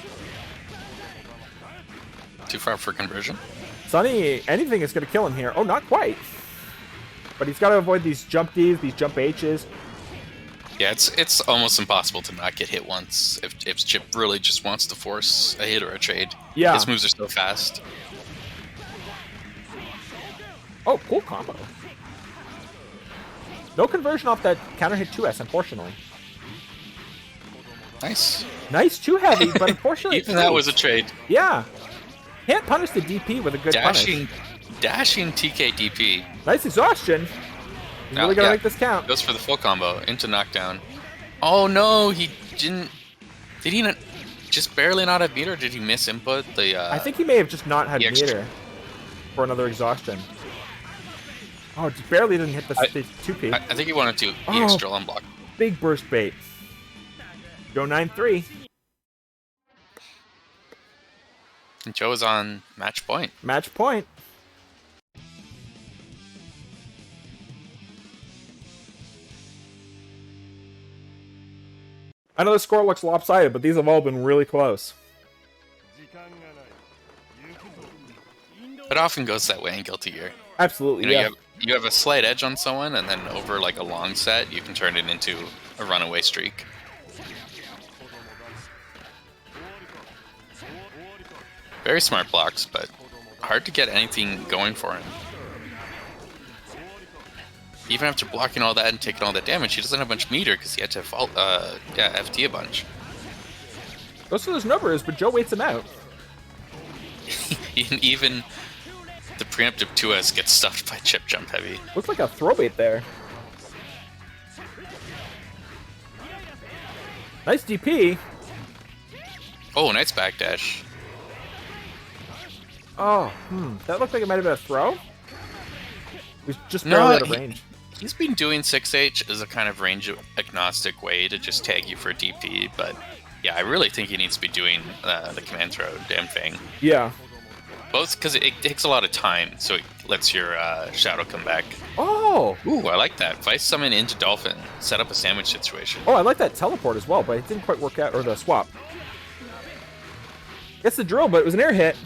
Too far for conversion. Sonny, anything is going to kill him here. Oh, not quite. But he's got to avoid these jump Ds, these jump Hs. Yeah, it's almost impossible to not get hit once if Chipp really just wants to force a hit or a trade. Yeah. His moves are so fast. Oh, cool combo. No conversion off that counter hit 2S, unfortunately. Nice. Nice 2 heavy, but unfortunately... Even that was a trade. Yeah. Can't punish the DP with a good punish. Dashing TK DP. Nice exhaustion. He's really going to make this count. Goes for the full combo into knockdown. Oh no, he didn't... Did he not... Just barely not have meter, or did he miss input? I think he may have just not had meter for another exhaustion. Oh, just barely didn't hit the 2P. I think he wanted to EX drill unblock. Big burst bait. Go 9-3. And Joe is on match point. Match point. I know the score looks lopsided, but these have all been really close. It often goes that way in Guilty Gear. Absolutely, yeah. You have a slight edge on someone, and then over like a long set, you can turn it into a runaway streak. Very smart blocks, but hard to get anything going for him. Even after blocking all that and taking all that damage, he doesn't have a bunch of meter because he had to FT a bunch. Those are those numbers, but Joe waits him out. Even the preemptive 2S gets stuffed by Chipp Jump Heavy. Looks like a throw bait there. Nice DP. Oh, nice backdash. Oh, that looked like it might have been a throw. He was just barely out of range. He's been doing 6H as a kind of range-agnostic way to just tag you for a DP, but yeah, I really think he needs to be doing the command throw, damn thing. Yeah. Both because it takes a lot of time, so it lets your shadow come back. Oh! Ooh, I like that. Vice summon into Dolphin, set up a sandwich situation. Oh, I like that teleport as well, but it didn't quite work out, or the swap. Gets the drill, but it was an air hit.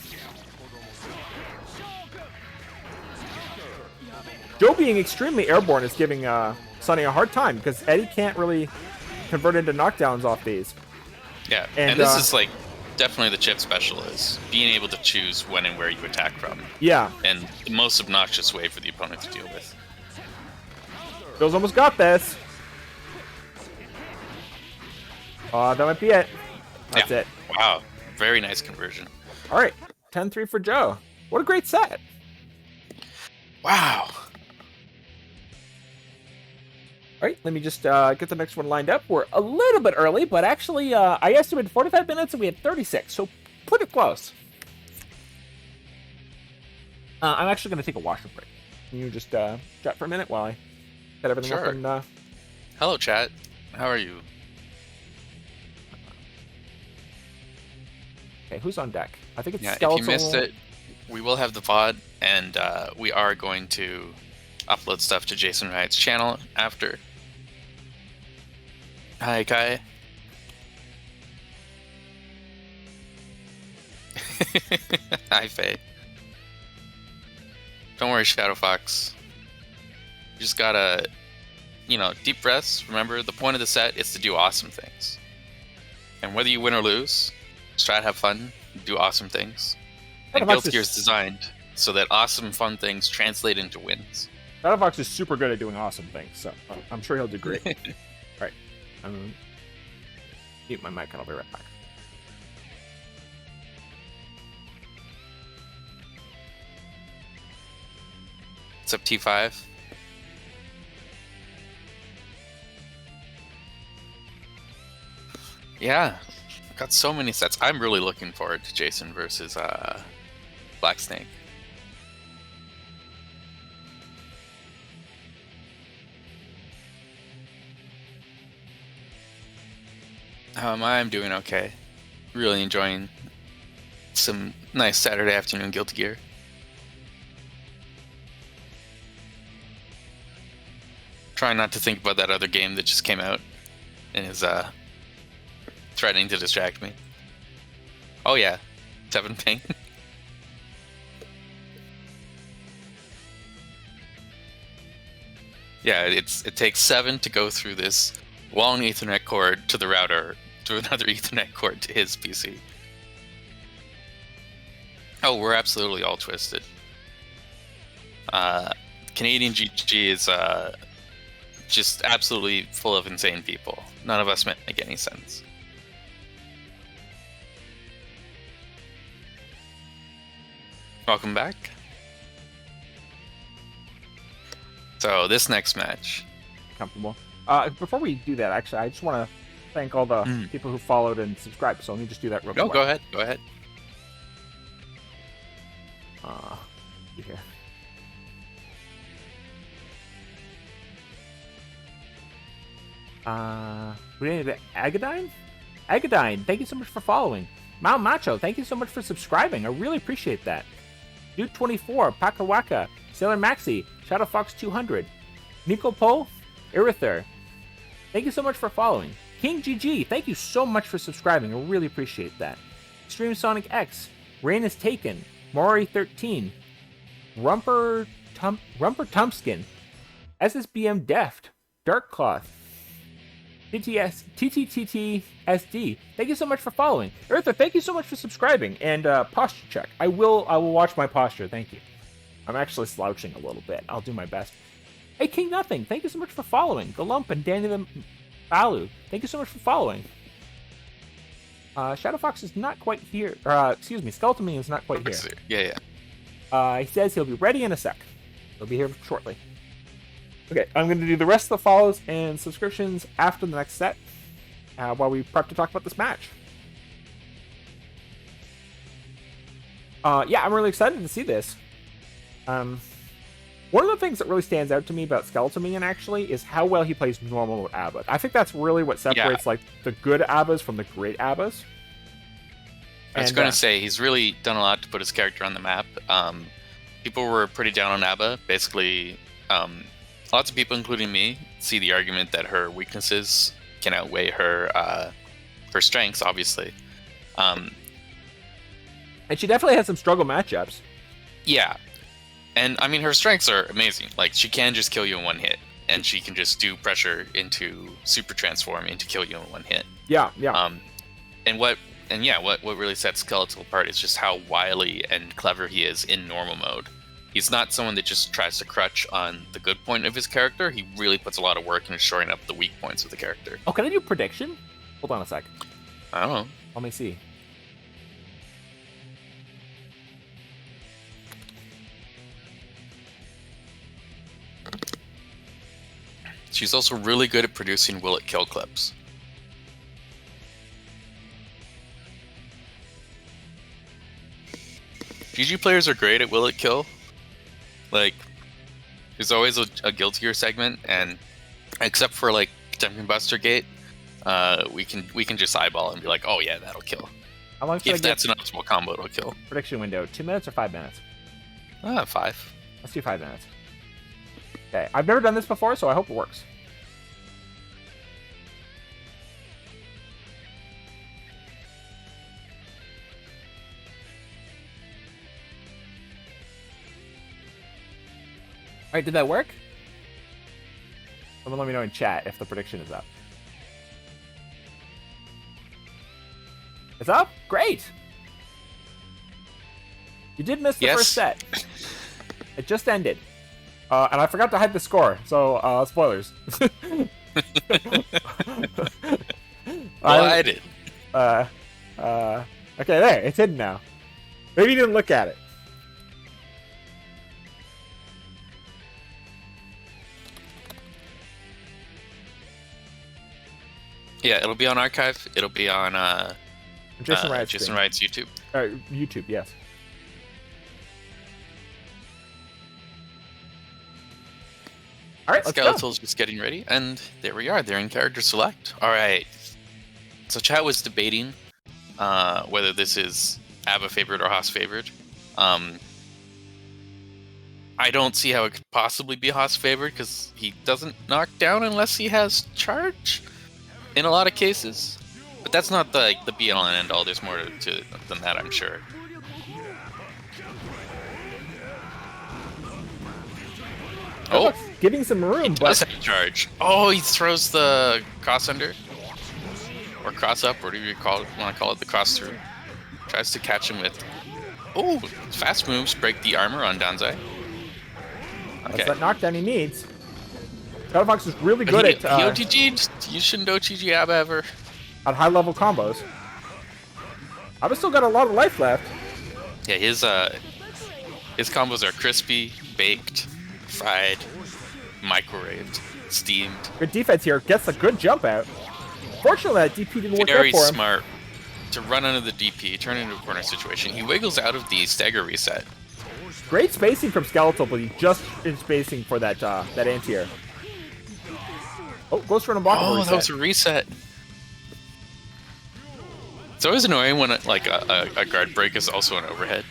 Joe being extremely airborne is giving Sonny a hard time because Eddie can't really convert into knockdowns off these. Yeah, and this is like definitely the Chipp special is being able to choose when and where you attack from. Yeah. And the most obnoxious way for the opponent to deal with. Bill's almost got this. Oh, that might be it. That's it. Wow. Very nice conversion. All right. 10-3 for Joe. What a great set. Wow. All right, let me just get the next one lined up. We're a little bit early, but actually, I estimated 45 minutes and we had 36, so pretty close. I'm actually going to take a washroom break. Can you just chat for a minute while I set everything up? And, hello, chat. How are you? Okay, who's on deck? I think it's Skeletal. If you missed it, we will have the VOD, and we are going to upload stuff to JasonRiot's channel after. Hi, Kai. Hi, Faye. Don't worry, Shadow Fox. You just gotta, deep breaths. Remember, the point of the set is to do awesome things. And whether you win or lose, just try to have fun, do awesome things. And Guilty Gear is designed so that awesome, fun things translate into wins. Shadow Fox is super good at doing awesome things, so I'm sure he'll do great. All right. I'm mute my mic and I'll be right back. What's up, T5? Yeah, got so many sets. I'm really looking forward to Jason versus Black Snake. I'm doing okay. Really enjoying some nice Saturday afternoon Guilty Gear. Trying not to think about that other game that just came out and is threatening to distract me. Oh yeah, 7 ping. Yeah, it takes 7 to go through this long Ethernet cord to the router to another Ethernet cord to his PC. Oh, we're absolutely all twisted. Canadian GG is just absolutely full of insane people. None of us make any sense. Welcome back. So this next match. Comfortable. Before we do that, actually, I just want to thank all the people who followed and subscribed. So let me just do that real quick. No, go ahead. Go ahead. Here. We need Agadine? Agadine, thank you so much for following. Mao Macho, thank you so much for subscribing. I really appreciate that. Dude24, Pakawaka, Sailor Maxi, Shadow Fox 200, Nico Po, Irither, thank you so much for following. King GG, thank you so much for subscribing. I really appreciate that. Extreme Sonic X, Rain is Taken, Mori13, Rumper Tumpskin, SSBM Deft, Dark Cloth, TTTTSD, thank you so much for following. Eartha, thank you so much for subscribing. And posture check. I will watch my posture, thank you. I'm actually slouching a little bit. I'll do my best. Hey, King Nothing, thank you so much for following. Galump and Danny the Balu, thank you so much for following. Shadow Fox is not quite here. Excuse me, Skeletal Minion is not quite here. Yeah. He says he'll be ready in a sec. He'll be here shortly. Okay, I'm going to do the rest of the follows and subscriptions after the next set, while we prep to talk about this match. Yeah, I'm really excited to see this. One of the things that really stands out to me about Skeletal Minion, actually, is how well he plays normal with Abba. I think that's really what separates like the good Abbas from the great Abbas. I was going to say, he's really done a lot to put his character on the map. People were pretty down on Abba. Basically, lots of people, including me, see the argument that her weaknesses can outweigh her strengths, obviously. And she definitely had some struggle matchups. Yeah. And, I mean, her strengths are amazing. Like, she can just kill you in one hit. And she can just do pressure into super transform into kill you in one hit. Yeah. And what really sets Skeletal apart is just how wily and clever he is in normal mode. He's not someone that just tries to crutch on the good point of his character. He really puts a lot of work into shoring up the weak points of the character. Oh, can I do prediction? Hold on a sec. I don't know. Let me see. She's also really good at producing will it kill clips. GG players are great at will it kill. Like, there's always a Guilty Gear segment, and except for like Tempting Buster Gate, we can just eyeball and be like, oh yeah, that'll kill. How long should If that's an optimal combo, it'll kill. Prediction window, 2 minutes or 5 minutes? 5. Let's do 5 minutes. Okay, I've never done this before, so I hope it works. All right, did that work? Someone let me know in chat if the prediction is up. It's up? Great! You did miss the first set. It just ended. And I forgot to hide the score, so spoilers. I did. Okay, there. It's hidden now. Maybe you didn't look at it. Yeah, it'll be on archive. It'll be on JasonRiot's YouTube. YouTube, yes. All right, Skeletal's just getting ready, and there we are. They're in character select. All right. So chat was debating whether this is Abba favorite or Haas favorite. I don't see how it could possibly be Haas favorite because he doesn't knock down unless he has charge in a lot of cases. But that's not the be all and end all. There's more to than that, I'm sure. Oh, getting some room, but does have charge. Oh, he throws the cross under or cross up, whatever you want to call it, the cross through. Tries to catch him with. Oh, fast moves break the armor on Danzai. Okay. That's that knockdown he needs. Fox is really good at he OTG'd. You shouldn't OTG Abba ever. At high level combos. Abba's still got a lot of life left. Yeah, his combos are crispy, baked, fried, microwaved, steamed. Good defense here. Gets a good jump out. Fortunately, that DP didn't work out for him. Very smart to run under the DP, turn into a corner situation. He wiggles out of the stagger reset. Great spacing from Skeletal, but he just in spacing for that anti-air. Oh, goes for an unblockable reset. That was a reset. It's always annoying when a guard break is also an overhead.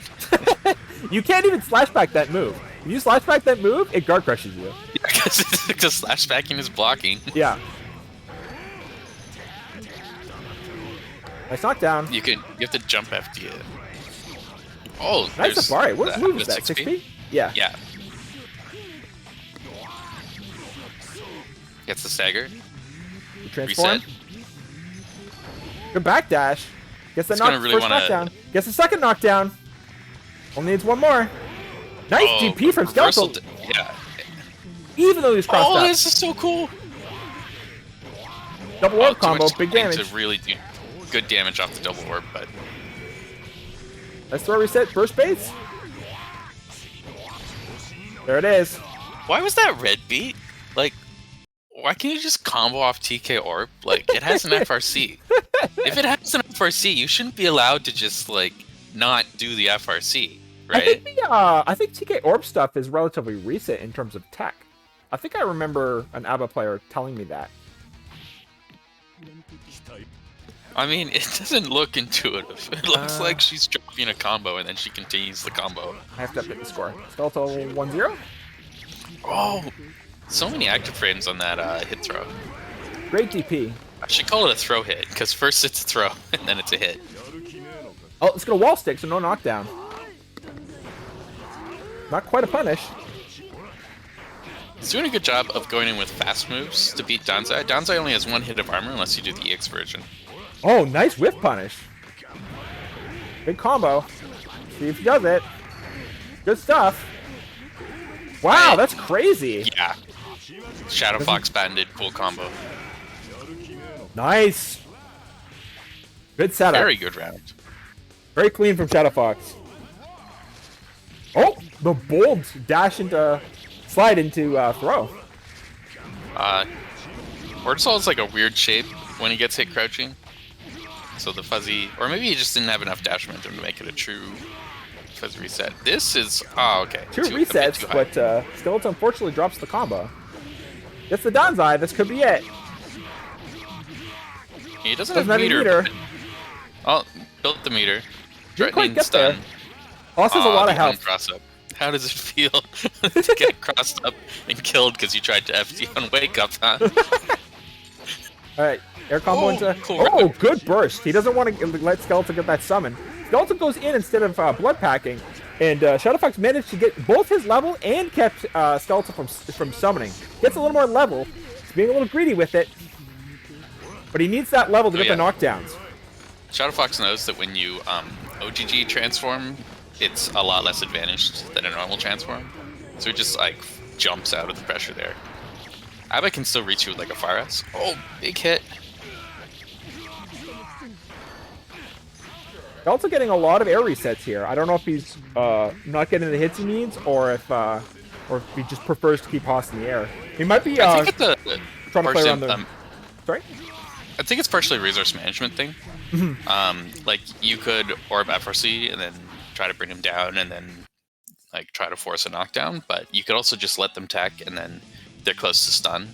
You can't even slash back that move. If you slash back that move, it guard crushes you. Yeah, because slash backing is blocking. Yeah. Nice knockdown. You have to jump FT it. Oh, nice Safari. What move is that? 6P? Yeah. Yeah. Gets the stagger. Transform. Reset. Good backdash. Gets the really knockdown. Gets the second knockdown. Only needs one more. Nice DP from Skeletal. Yeah. Even though he's crossed up. Oh, this is so cool. Double orb combo, big damage. To really do good damage off the double orb, but. Let's throw reset, burst base. There it is. Why was that red beat? Like, why can't you just combo off TK orb? Like, it has an FRC. If it has an FRC, you shouldn't be allowed to just, like, not do the FRC, right? I think TK orb stuff is relatively recent in terms of tech. I think I remember an Abba player telling me that. I mean, it doesn't look intuitive. It looks like she's dropping a combo and then she continues the combo. I have to update the score. Skeletal 1-0. Oh, so many active frames on that hit throw. Great DP. I should call it a throw hit, because first it's a throw, and then it's a hit. Oh, it's going to wall stick, so no knockdown. Not quite a punish. He's doing a good job of going in with fast moves to beat Danzai. Danzai only has one hit of armor unless you do the EX version. Oh, nice whiff punish. Big combo. See if he does it. Good stuff. Wow, that's crazy. Yeah. Shadow Fox banded cool combo. Nice. Good setup. Very good round. Very clean from Shadow Fox. Oh, the bold dash into slide into throw. Wordsaw is like a weird shape when he gets hit crouching. So the fuzzy, or maybe he just didn't have enough dash momentum to make it a true fuzzy reset. This is, oh, okay. Two resets, but Skeletal unfortunately drops the combo. Gets the Danzai, this could be it. He doesn't have meter. Oh, built the meter. Didn't quite get there. Also has a lot of health. Cross up. How does it feel to get crossed up and killed because you tried to FT on wake up, huh? Alright, air combo into... Cool. Oh, good burst. He doesn't want to let Skeletal get that summon. Skeletal goes in instead of blood packing, and Shadow Fox managed to get both his level and kept Skeletal from summoning. Gets a little more level. He's being a little greedy with it, but he needs that level to get the knockdowns. Shadow Fox knows that when you OGG transform, it's a lot less advantaged than a normal transform. So he just like jumps out of the pressure there. Abba can still reach you with like a Fire S. Oh, big hit. Also getting a lot of air resets here. I don't know if he's not getting the hits he needs, or if he just prefers to keep Haas in the air. He might be I think it's trying to play around the... Sorry? I think it's partially a resource management thing. Like you could orb FRC and then try to bring him down and then like try to force a knockdown, but you could also just let them tech and then they're close to stun.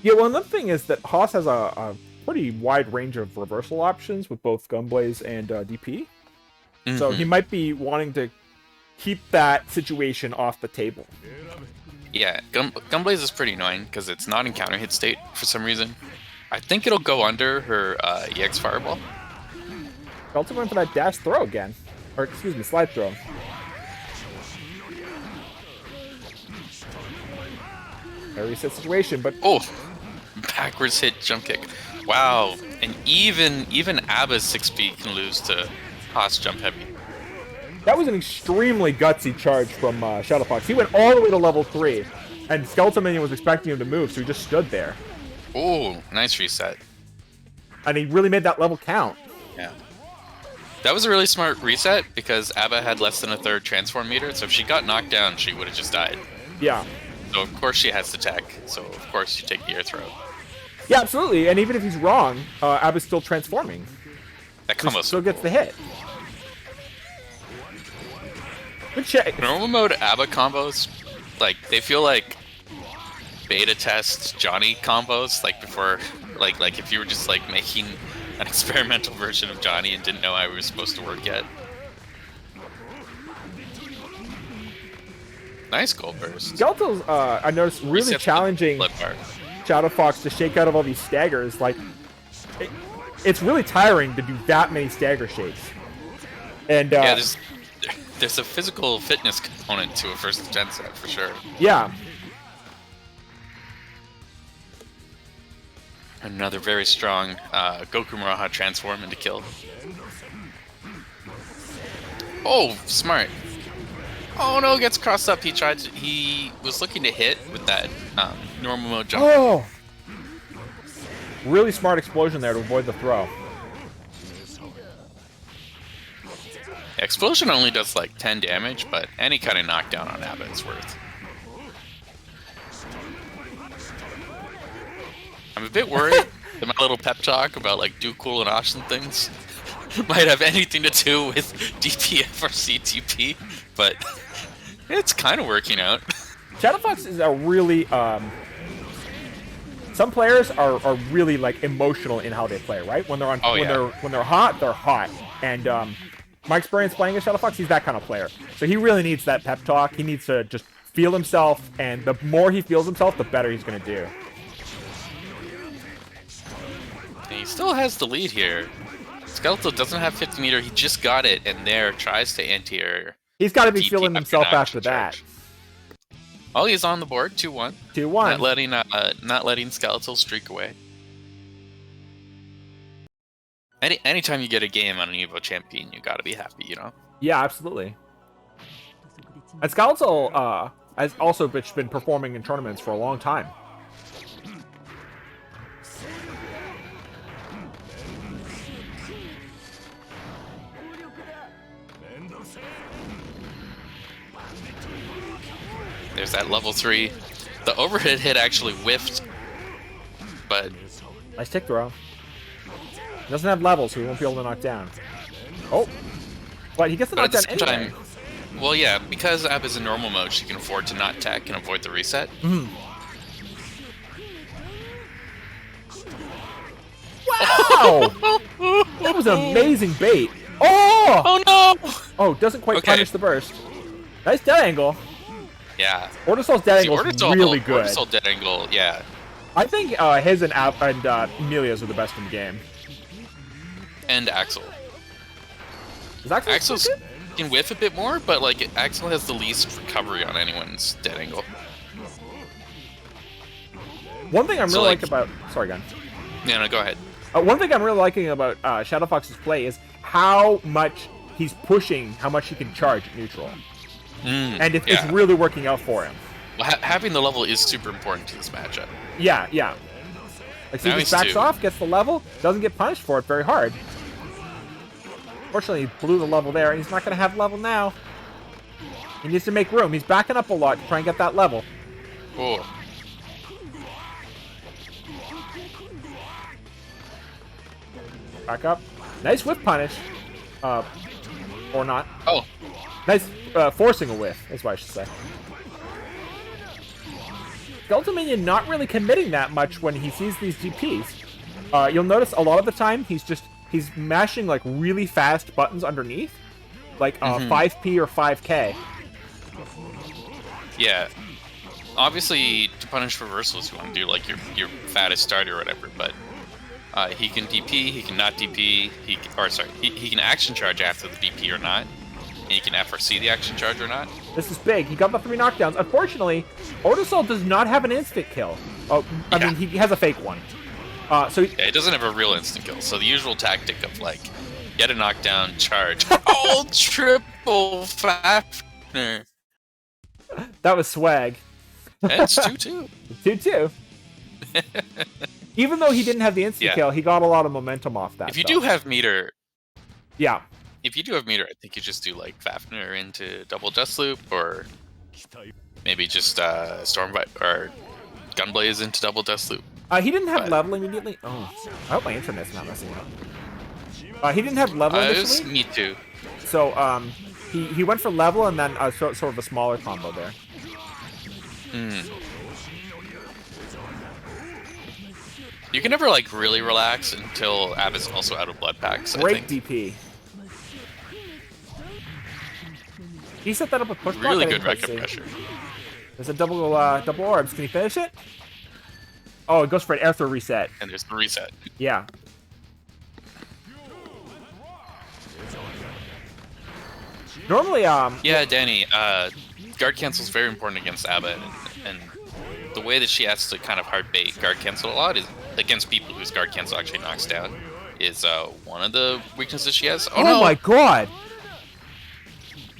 Yeah, well, another thing is that Haas has a pretty wide range of reversal options with both Gunblaze and DP. So he might be wanting to keep that situation off the table. Yeah, Gunblaze is pretty annoying because it's not in counter hit state for some reason. I think it'll go under her EX Fireball. Also going for that dash throw again. Or, excuse me, slide throw. A reset situation, but... Oh! Backwards hit jump kick. Wow. And even Abba's 6B can lose to Haas jump heavy. That was an extremely gutsy charge from Shadow Fox. He went all the way to level 3. And Skeletal Minion was expecting him to move, so he just stood there. Oh, nice reset. And he really made that level count. Yeah. That was a really smart reset because Abba had less than a third transform meter, so if she got knocked down, she would have just died. Yeah. So of course she has to tech, so of course you take the air throw. Yeah, absolutely. And even if he's wrong, Abba's still transforming. That combo still gets the hit. Good check. Normal mode Abba combos, like, they feel like beta test Johnny combos, like before, like if you were just like making an experimental version of Johnny and didn't know how it was supposed to work yet. Nice gold burst. Skeletal's, I noticed, really challenging Shadow Fox to shake out of all these staggers. Like, it's really tiring to do that many stagger shakes. And yeah, there's a physical fitness component to a first gen set for sure. Yeah. Another very strong Goku Muraha transform into kill. Oh, smart. Oh no, gets crossed up. He was looking to hit with that normal mode jump. Oh! Really smart explosion there to avoid the throw. Explosion only does like 10 damage, but any kind of knockdown on Abba is worth. I'm a bit worried that my little pep talk about like do cool and awesome things might have anything to do with DPF or CTP, but it's kind of working out. Shadow Fox is a really some players are really like emotional in how they play, right? When they're on when they're hot, they're hot. And my experience playing as Shadow Fox, he's that kind of player. So he really needs that pep talk. He needs to just feel himself, and the more he feels himself, the better he's going to do. And he still has the lead here. Skeletal doesn't have 50 meter, he just got it, and there tries to anti-air. He's got to be feeling himself after that. Oh, he's on the board, 2-1. 2-1. Not letting Skeletal streak away. Anytime you get a game on an Evo champion, you gotta be happy, you know? Yeah, absolutely. And Skeletal has also been performing in tournaments for a long time. There's that level 3. The overhead hit actually whiffed, but... Nice tick throw. He doesn't have levels, so he won't be able to knock down. Oh! But he gets the knockdown anyway. Well, yeah, because Ab is in normal mode, she can afford to not tech and avoid the reset. Mm. Wow! That was an amazing bait. Oh! Oh no! Oh, doesn't quite punish the burst. Nice dead angle. Yeah. Orbisol's dead angle is really good. Orbisol dead angle, yeah. I think his and Amelia's are the best in the game. And Axel. Is Axel's can whiff a bit more, but like Axel has the least recovery on anyone's dead angle. One thing I'm really like about... Sorry, Gun. Yeah, no, go ahead. One thing I'm really liking about Shadow Fox's play is how much he's pushing, how much he can charge at neutral. And it's really working out for him. Well, having the level is super important to this matchup. Yeah, yeah. Like, so he just backs off, gets the level, doesn't get punished for it very hard. Fortunately, he blew the level there, and he's not going to have level now. He needs to make room. He's backing up a lot to try and get that level. Cool. Back up. Nice whiff punish. Or not. Oh. Nice forcing a whiff, is what I should say. Skeletal Minion not really committing that much when he sees these GPs. You'll notice a lot of the time he's mashing like really fast buttons underneath. Like 5P or 5K. Yeah. Obviously, to punish reversals, you want to do like your fattest starter or whatever, but he can DP, he can not DP, he can action charge after the DP or not, and he can FRC the action charge or not. This is big. He got the 3 knockdowns. Unfortunately, Orbisul does not have an instant kill. Oh, I mean, he has a fake one. It doesn't have a real instant kill, so the usual tactic of like, get a knockdown, charge. Oh, triple Fafner. That was swag. It's 2-2. 2-2. Even though he didn't have the instant kill, he got a lot of momentum off that. If you do have meter... Yeah. If you do have meter, I think you just do like Fafner into double Dust Loop, or maybe just Stormviper or Gunblaze into double Dust Loop. He didn't have level immediately. Oh, I hope my internet's not messing up. He didn't have level initially. Me too. So he went for level and then sort of a smaller combo there. You can never like really relax until Ab is also out of blood packs. Great DP. He set that up with push block. Really good record pressure. There's a double orbs. Can he finish it? Oh, it goes for an air throw reset. And there's the reset. Yeah. Normally, yeah, Danny. Guard cancel is very important against Abba, and the way that she has to kind of hard bait guard cancel a lot is against people whose guard cancel actually knocks down. Is one of the weaknesses she has. Oh no. My god!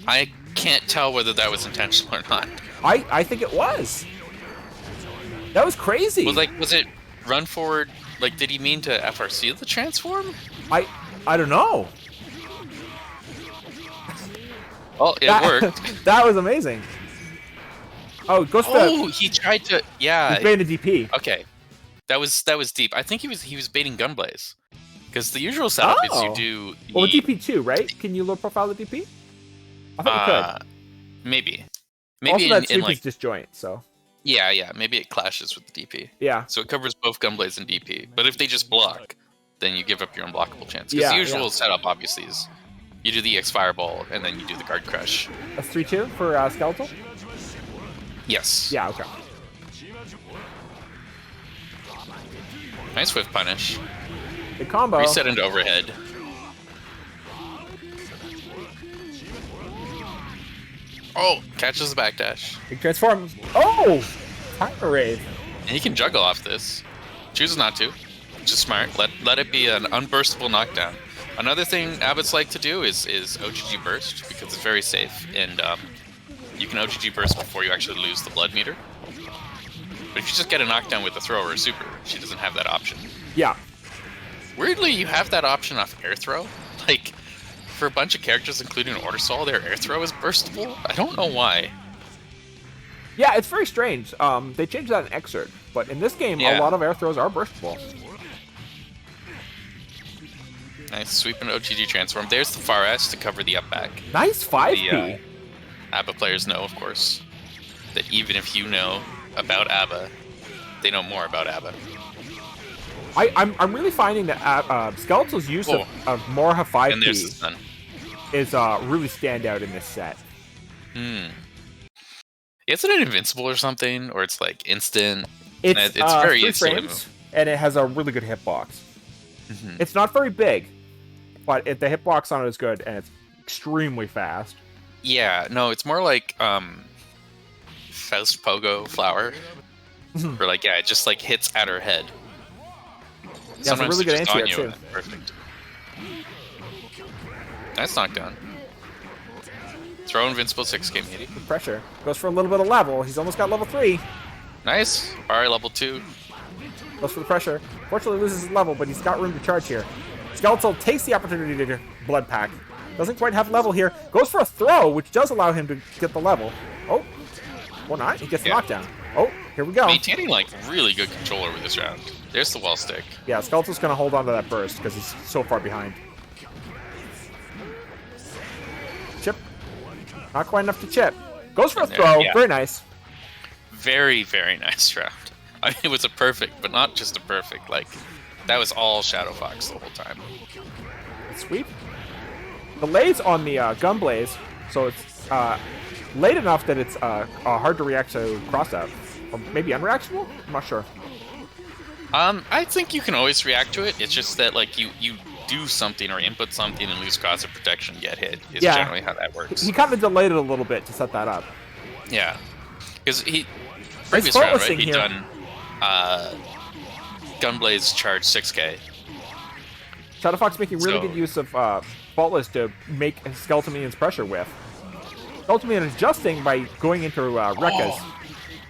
I can't tell whether that was intentional or not. I think it was. That was crazy. Was it run forward? Like, did he mean to FRC the transform? I don't know. Well, it worked. That was amazing. Oh, goes for. Oh, he tried to. Yeah. He's baiting the DP. Okay, that was deep. I think he was baiting Gunblaze, because the usual setup is you do. Well, DP2, right? Can you low profile the DP? I thought you could. Maybe. Also, that sweep is disjoint, so. Yeah. Maybe it clashes with the DP. Yeah. So it covers both Gunblaze and DP. But if they just block, then you give up your unblockable chance. Because the usual setup, obviously, is you do the EX Fireball, and then you do the Guard Crush. That's 3-2 for Skeletal? Yes. Yeah, okay. Nice whiff punish. Good combo. Reset into overhead. Oh, catches the backdash. He transforms. Oh! Tiger Rave. And he can juggle off this. Chooses not to, which is smart. Let it be an unburstable knockdown. Another thing Abbots like to do is OGG burst, because it's very safe, and you can OGG burst before you actually lose the blood meter. But if you just get a knockdown with a throw or a super, she doesn't have that option. Yeah. Weirdly, you have that option off air throw. Like, for a bunch of characters, including Order Soul, their air throw is burstable. I don't know why. Yeah, it's very strange. They changed that in Excerpt, but in this game, a lot of air throws are burstable. Nice sweep and OGG transform. There's the far S to cover the up back. Nice 5P. The ABBA players know, of course, that even if you know about ABBA, they know more about ABBA. I'm really finding that Skeletal's use of Morha 5P is really stand out in this set. Isn't it invincible or something? Or it's like instant? It's very 3 easy to frames, move. and it has a really good hitbox. It's not very big, but the hitbox on it is good, and it's extremely fast. Yeah, no, it's more like Faust Pogo Flower. Where like, yeah, it just like hits at her head. Yeah, it's a really good anti-air too. Perfect. Nice knockdown. Throw invincible 6K meaty. Good pressure. Goes for a little bit of level. He's almost got level 3. Nice. Alright, level 2. Goes for the pressure. Fortunately loses his level, but he's got room to charge here. Skeletal takes the opportunity to blood pack. Doesn't quite have level here. Goes for a throw, which does allow him to get the level. Oh, or not. He gets the knockdown. Oh, here we go. Maintaining like really good control over this round. There's the wall stick. Yeah, Skeletal's going to hold on to that burst because he's so far behind. Chipp. Not quite enough to chip. Goes for a throw. Yeah. Very nice. Very, very nice round. I mean, it was a perfect, but not just a perfect. Like, that was all Shadow Fox the whole time. Sweep. The lay's on the gun blaze, so it's late enough that it's hard to react to cross out. Or maybe unreactable? I'm not sure. I think you can always react to it. It's just that, like, you do something or input something and lose cross of protection, get hit, is generally how that works. He kind of delayed it a little bit to set that up. Yeah. Because previous round, right, he done Gunblaze charge 6K. Shadow Fox making really good use of Faultless to make Skeletal Minion's pressure whiff. Skeletal Minion adjusting by going into Rekkas.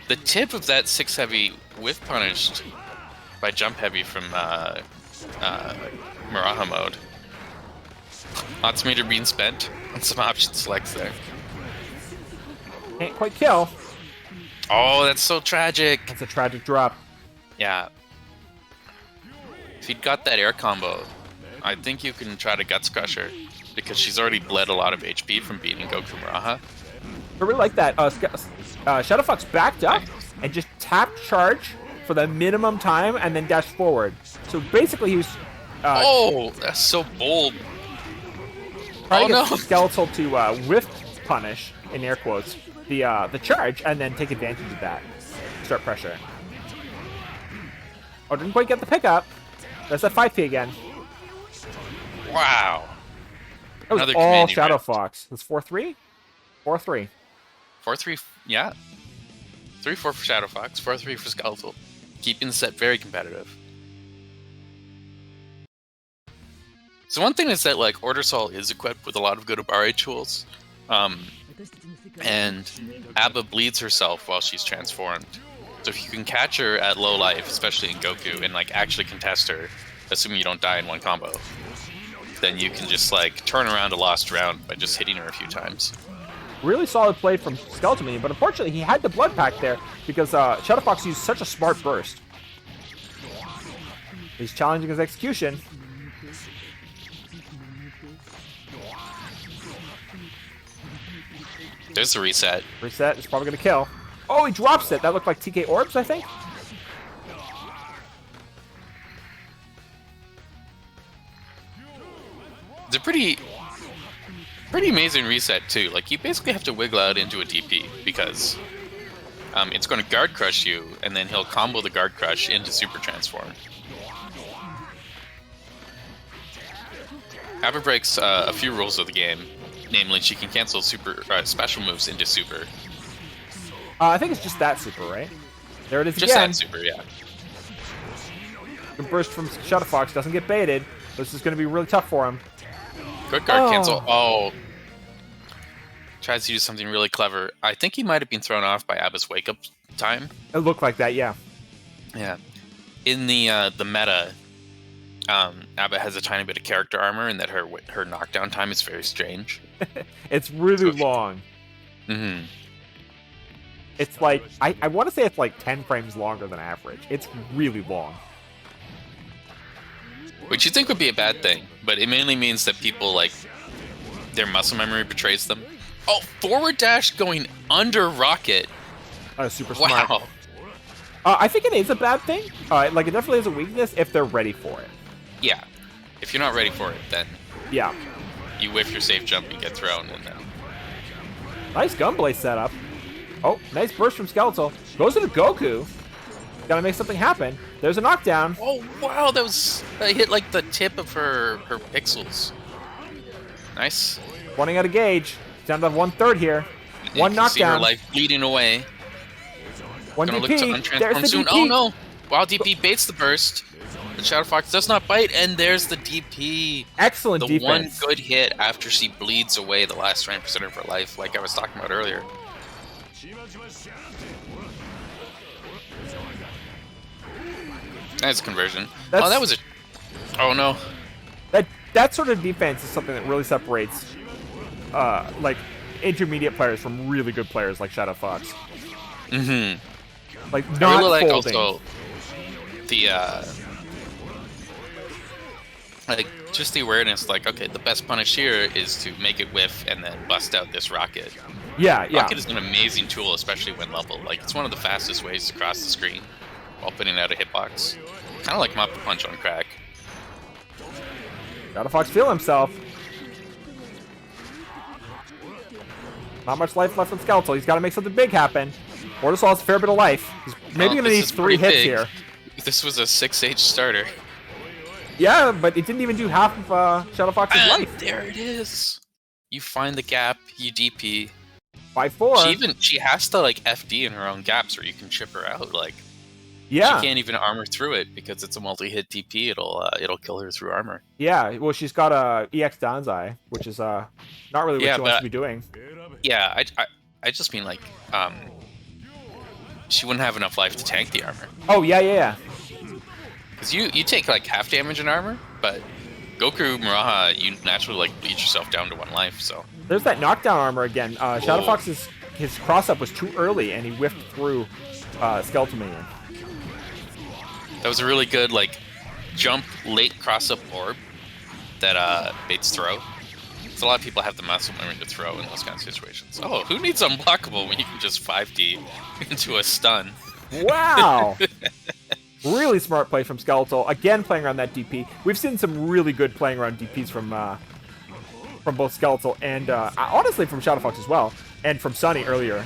The tip of that 6 heavy whiff punished by jump heavy from Maraha mode. Lots meter being spent on some option selects there. Can't quite kill. Oh, that's so tragic. That's a tragic drop. Yeah. If he'd got that air combo, I think you can try to Guts Crush her, because she's already bled a lot of HP from beating Goku Maraha. I really like that. Shadow Fox backed up and just tapped charge for the minimum time and then dashed forward. So basically he was... oh, that's so bold. Trying to get Skeletal to whiff punish, in air quotes, the charge, and then take advantage of that. Start pressure. Oh, didn't quite get the pickup. That's that 5P again. Wow. That was all Shadow Fox. That's 4-3? 4-3. 4-3, yeah. 3-4 for Shadow Fox, 4-3 for Skeletal. Keeping the set very competitive. So one thing is that, like, Order Soul is equipped with a lot of good Abare tools. And Abba bleeds herself while she's transformed. So if you can catch her at low life, especially in Goku, and, like, actually contest her, assuming you don't die in one combo, then you can just, like, turn around a lost round by just hitting her a few times. Really solid play from Skeletal Minion, but unfortunately he had the blood pack there because Shadow Fox used such a smart burst. He's challenging his execution. There's the reset. Reset is probably going to kill. Oh, he drops it. That looked like TK Orbs, I think. It's a pretty amazing reset too. Like, you basically have to wiggle out into a DP because it's going to guard crush you, and then he'll combo the guard crush into super transform. Abba breaks a few rules of the game, namely she can cancel super special moves into super. I think it's just that super, right? There it is just again. Just that super, yeah. The burst from Shadow Fox doesn't get baited. This is going to be really tough for him. Quick guard cancel. Oh. tries to do something really clever. I think he might have been thrown off by Abba's wake-up time. It looked like that, yeah. Yeah. In the meta, Abba has a tiny bit of character armor, and that her knockdown time is very strange. It's really long. Mm-hmm. It's like, I want to say it's like 10 frames longer than average. It's really long. Which you think would be a bad thing, but it mainly means that people, like, their muscle memory betrays them. Oh, forward dash going under rocket. Super smart. Wow. I think it is a bad thing. Like, it definitely is a weakness if they're ready for it. Yeah. If you're not ready for it, then yeah, you whiff your safe jump and get thrown, and then... Nice gunblade setup. Oh, nice burst from Skeletal. Goes into Goku. Gotta make something happen. There's a knockdown. Oh, wow, that hit like the tip of her pixels. Nice. Running out of gauge. Down to 1/3 here. One knockdown. See her life bleeding away. One Gonna DP. look to untransform There's the soon. DP. Oh no! Wow, DP baits the burst. The Shadow Fox does not bite, and there's the DP. Excellent the defense. One good hit after she bleeds away the last 20% of her life, like I was talking about earlier. Nice conversion. Oh, that was a... Oh no. That sort of defense is something that really separates, like, intermediate players from really good players like Shadow Fox. Mm-hmm. Like, I not really like folding. also the like just the awareness. Like, okay, the best punish here is to make it whiff and then bust out this rocket. Yeah, yeah. Rocket is an amazing tool, especially when leveled. Like, it's one of the fastest ways to cross the screen while putting out a hitbox. Kind of like Mop the Punch on crack. Shadow Fox feel himself. Not much life left on Skeletal. He's got to make something big happen. Mortisol has a fair bit of life. He's maybe going to need 3 hits here. This was a 6H starter. Yeah, but it didn't even do half of Shadow Fox's And life. there it is. You find the gap, you DP. 5-4. She has to, like, FD in her own gaps or you can chip her out. Like, yeah. she can't even armor through it because it's a multi-hit DP. It'll kill her through armor. Yeah, well, she's got a EX Danzai, which is not really what she wants to be doing. Yeah, I just mean, like, she wouldn't have enough life to tank the armor. Oh, yeah. Because you take, like, half damage in armor, but Goku, Muraha, you naturally, like, bleed yourself down to 1 life, so... There's that knockdown armor again. Shadow Fox's his cross-up was too early, and he whiffed through Skeletal Minion. That was a really good, like, jump late cross-up orb that baits throw. So a lot of people have the muscle memory to throw in those kind of situations. Oh, who needs unblockable when you can just 5D into a stun? Wow! Really smart play from Skeletal. Again, playing around that DP. We've seen some really good playing around DPs from both Skeletal and, honestly, from Shadow Fox as well. And from Sonny earlier.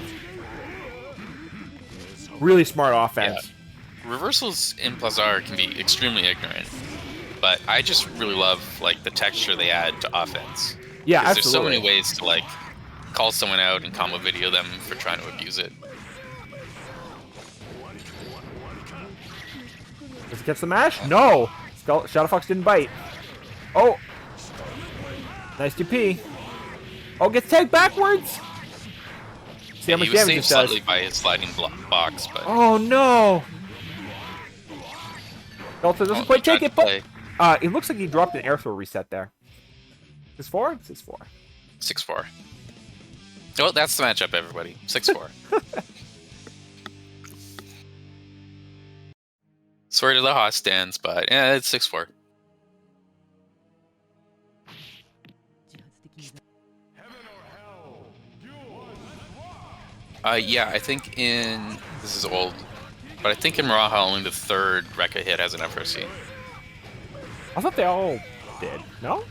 Really smart offense. Yeah. Reversals in +R can be extremely ignorant. But I just really love, like, the texture they add to offense. Yeah, absolutely. There's so many ways to, like, call someone out and combo video them for trying to abuse it. Does it catch the mash? No! Shadow Fox didn't bite. Oh! Nice DP. Oh, gets tagged backwards! See how much he was damage saved this slightly does. by his sliding box, but... Oh, no! Skeletal doesn't quite take it, but... it looks like he dropped an air throw reset there. 6-4? 6-4. 6-4. Oh, that's the matchup, everybody. 6-4. Sorry to the hot stands, but yeah, it's 6-4. Yeah, I think in... This is old. But I think in Muraha, only the 3rd Rekka hit has an FRC. I thought they all did. No?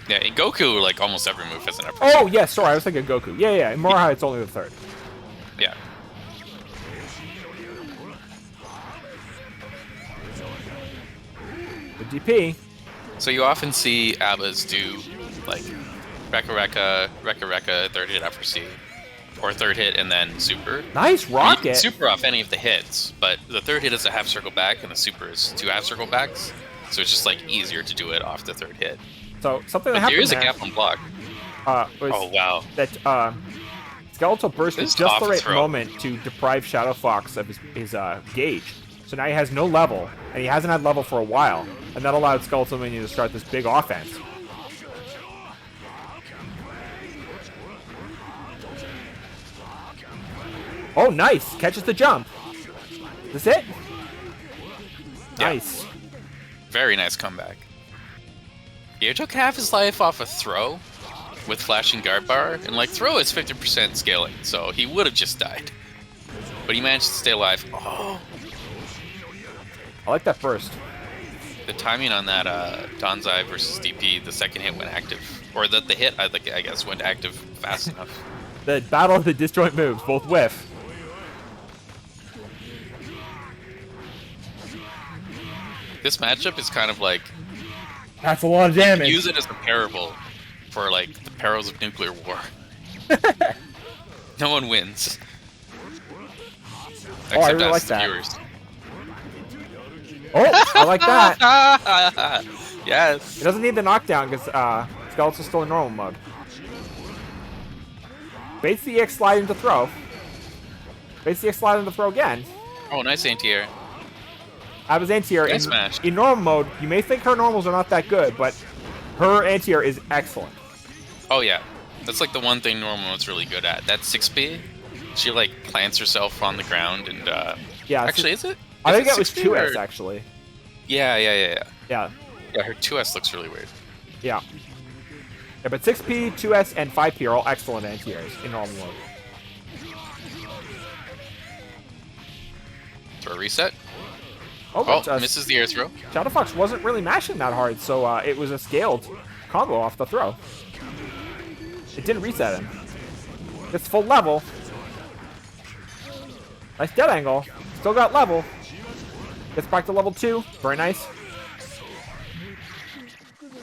Yeah, in Goku, like, almost every move has an FRC. Oh, yeah, sorry, I was thinking Goku. Yeah. In Muraha, it's only the 3rd. Yeah. The DP. So you often see Abbas do, like, Rekka, 3rd hit FRC. Or 3rd hit and then super. Nice rocket. Super off any of the hits, but the 3rd hit is a half circle back and the super is 2 half circle backs. So it's just, like, easier to do it off the 3rd hit. So something that But happened there is a gap on block. was Oh wow. that Skeletal burst at This just the off right throw. moment to deprive Shadow Fox of his gauge. So now he has no level, and he hasn't had level for a while, and that allowed Skeletal Minion to start this big offense. Oh, nice! Catches the jump. Is this it? Yeah. Nice. Very nice comeback. He took half his life off a throw with flashing guard bar, and like throw is 50% scaling, so he would have just died. But he managed to stay alive. Oh, I like that burst. the timing on that Donzai versus DP, the second hit went active, or the hit I guess went active fast enough. The battle of the disjoint moves, both whiff. This matchup is kind of like That's a lot of damage. use it as a parable for like the perils of nuclear war. No one wins. Oh, I really us, like the that. viewers. Oh, I like that. Yes. It doesn't need the knockdown because Skeletal's still in normal mode. Baits the EX slide into throw. Baits the EX slide into throw again. Oh, nice anti-air. Abba's anti-air Nice smash. in normal mode, you may think her normals are not that good, but her anti-air is excellent. Oh yeah, that's like the one thing normal is really good at. That 6B, she like plants herself on the ground and Yeah, actually is it? I Is think that was 6B 2S or- actually. Yeah. Yeah, Yeah, her 2S looks really weird. yeah. Yeah, but 6P, 2S, and 5P are all excellent anti-airs in normal mode. Throw reset. Oh, Oh, but, misses the air throw. Shadow Fox wasn't really mashing that hard, so it was a scaled combo off the throw. It didn't reset him. It's full level. Nice dead angle. Still got level. Gets back to level 2. Very nice.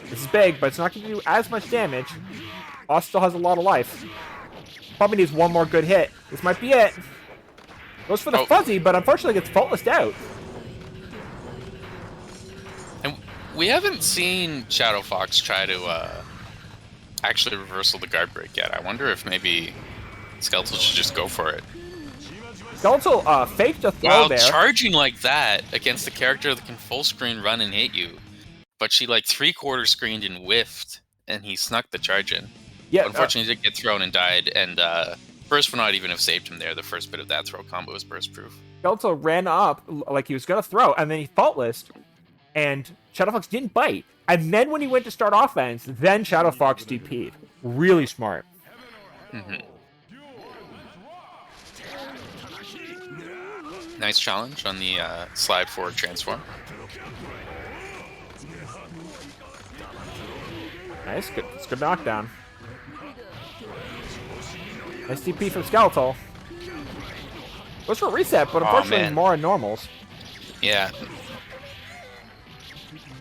This is big, but it's not going to do as much damage. Oz still has a lot of life. Probably needs one more good hit. This might be it. Goes for the fuzzy, but unfortunately gets faultlessed out. And we haven't seen Shadow Fox try to actually reversal the guard break yet. I wonder if maybe Skeletal should just go for it. Skeletal faked a throw Wow, there. charging like that against the character that can full screen run and hit you. But she like 3/4 screened and whiffed, and he snuck the charge in. Yeah, Unfortunately, he did get thrown and died, and burst would not even have saved him there. The first bit of that throw combo was burst proof. Skeletal ran up like he was going to throw, and then he faultless, and Shadow Fox didn't bite. And then when he went to start offense, then Shadow Fox DP'd. Really smart. Mm-hmm. Nice challenge on the slide forward transform. Nice, good. It's good knockdown. Nice DP from Skeletal. Goes for a reset, but unfortunately man. more on normals. Yeah.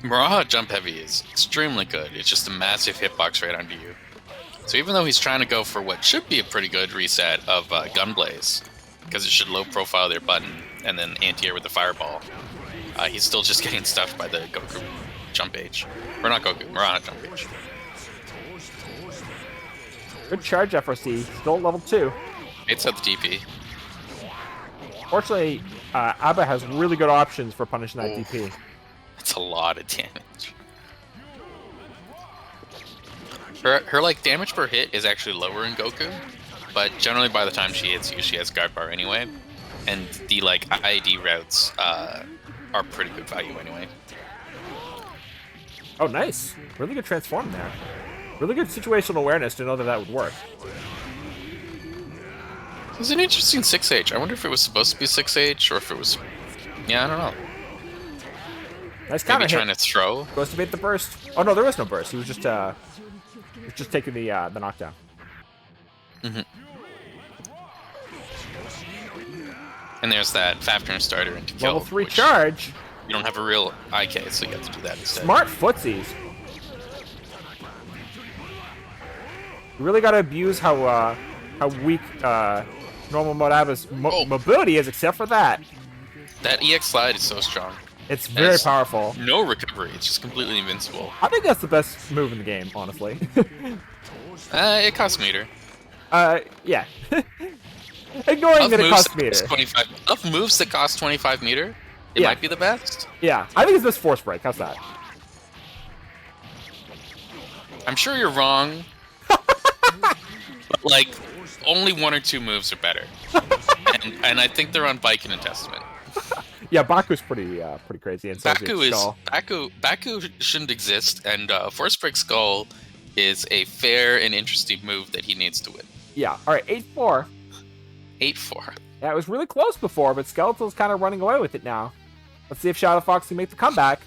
Maraha jump heavy is extremely good. It's just a massive hitbox right under you. So even though he's trying to go for what should be a pretty good reset of Gunblaze, because it should low profile their button and then anti-air with the fireball, he's still just getting stuffed by the Goku jump H. Or not Goku, Maraha jump H. Good charge FRC. Still at level 2. It's at the DP. Fortunately, Abba has really good options for punishing that DP. It's a lot of damage. Her like damage per hit is actually lower in Goku, but generally by the time she hits you, she has guard bar anyway, and the like IID routes are pretty good value anyway. Oh, nice. Really good transform there. Really good situational awareness to know that that would work. It was an interesting 6H. I wonder if it was supposed to be 6H or if it was... Yeah, I don't know. Nice Maybe counter trying hit. to throw. Goes to bait the burst. Oh no, there was no burst. He was just taking the knockdown. Mm-hmm. And there's that Fafner starter into kill. Level 3 which charge. You don't have a real IK, so you have to do that instead. Smart footsies. You really got to abuse how weak normal mode Abba's mobility is, except for that. That EX slide is so strong. It's very powerful. No recovery. It's just completely invincible. I think that's the best move in the game, honestly. It costs meter. Yeah. Ignoring that it costs meter. 25. Of moves that cost 25 meter, it might be the best. Yeah, I think it's this force break. How's that? I'm sure you're wrong. But, like, only 1 or 2 moves are better. and I think they're on Viking and Testament. Yeah, Baku's pretty crazy. And Baku shouldn't exist, and Force Break Skull is a fair and interesting move that he needs to win. Yeah. All right, 8-4. 8-4. Yeah, it was really close before, but Skeletal's kind of running away with it now. Let's see if Shadow Fox can make the comeback.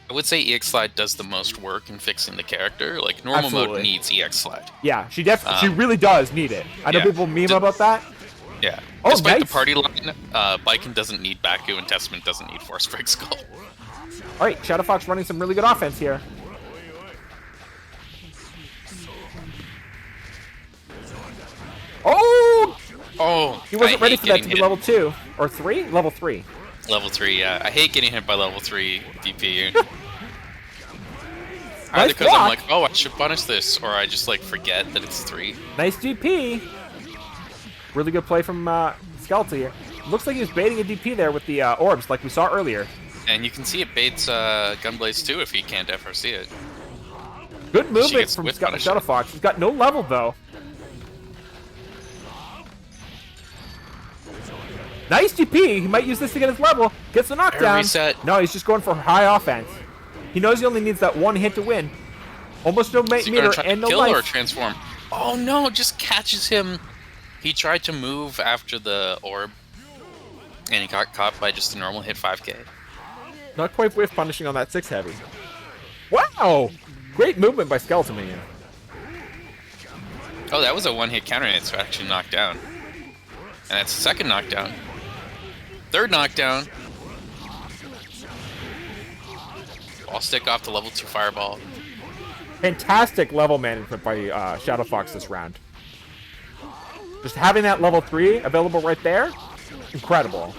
I would say EX Slide does the most work in fixing the character. Like, normal mode needs EX Slide. Yeah, she really does need it. I know people meme about that. Yeah. Oh, Despite nice. the party line, Viking doesn't need Baku, and Testament doesn't need Force Break Skull. All right, Shadow Fox running some really good offense here. Oh, he wasn't ready for that to be level 2 or 3. Level 3. Level 3. Yeah, I hate getting hit by level 3 DP. Nice Either because block. I'm like, oh, I should punish this, or I just like forget that it's 3. Nice DP. Really good play from Skeletal here. Looks like he was baiting a DP there with the orbs, like we saw earlier. And you can see it baits Gunblaze too if he can't FRC it. Good movement from Shadow Fox. He's got no level though. Nice DP. He might use this to get his level. Gets the knockdown. Reset. No, he's just going for high offense. He knows he only needs that 1 hit to win. Almost no meter and no life. Or transform. Oh no! Just catches him. He tried to move after the orb, and he got caught by just a normal hit 5k. Not quite whiff punishing on that 6 heavy. Wow! Great movement by Skeletal Minion. Oh, that was a 1-hit counter hit, so actually knocked down. And that's the second knockdown. Third knockdown. Ball stick off the level 2 fireball. Fantastic level management by Shadow Fox this round. Just having that level 3 available right there, incredible.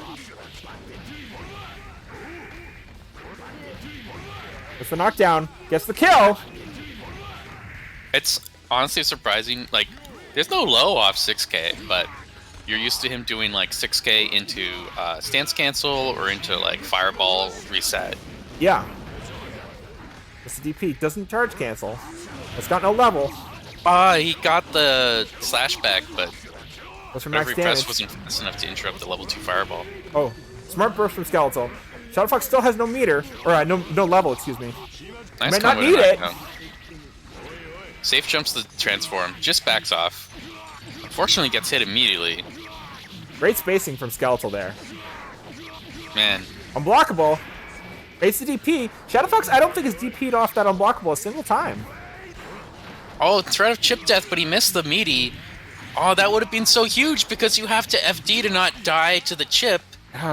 Gets the knockdown, gets the kill. It's honestly surprising. Like, there's no low off 6k, but you're used to him doing like 6k into stance cancel or into like fireball reset. Yeah. This DP doesn't charge cancel. It's got no level. He got the slash back, but every press wasn't fast enough to interrupt the level 2 fireball. Oh, smart burst from Skeletal. Shadow Fox still has no meter, or no level, excuse me. Nice, might not need it. Safe jumps the transform, just backs off. Unfortunately, gets hit immediately. Great spacing from Skeletal there. Man. Unblockable. Base the DP. Shadow Fox, I don't think has DP'd off that unblockable a single time. Oh, threat of chip death, but he missed the meaty. Oh, that would have been so huge because you have to FD to not die to the chip.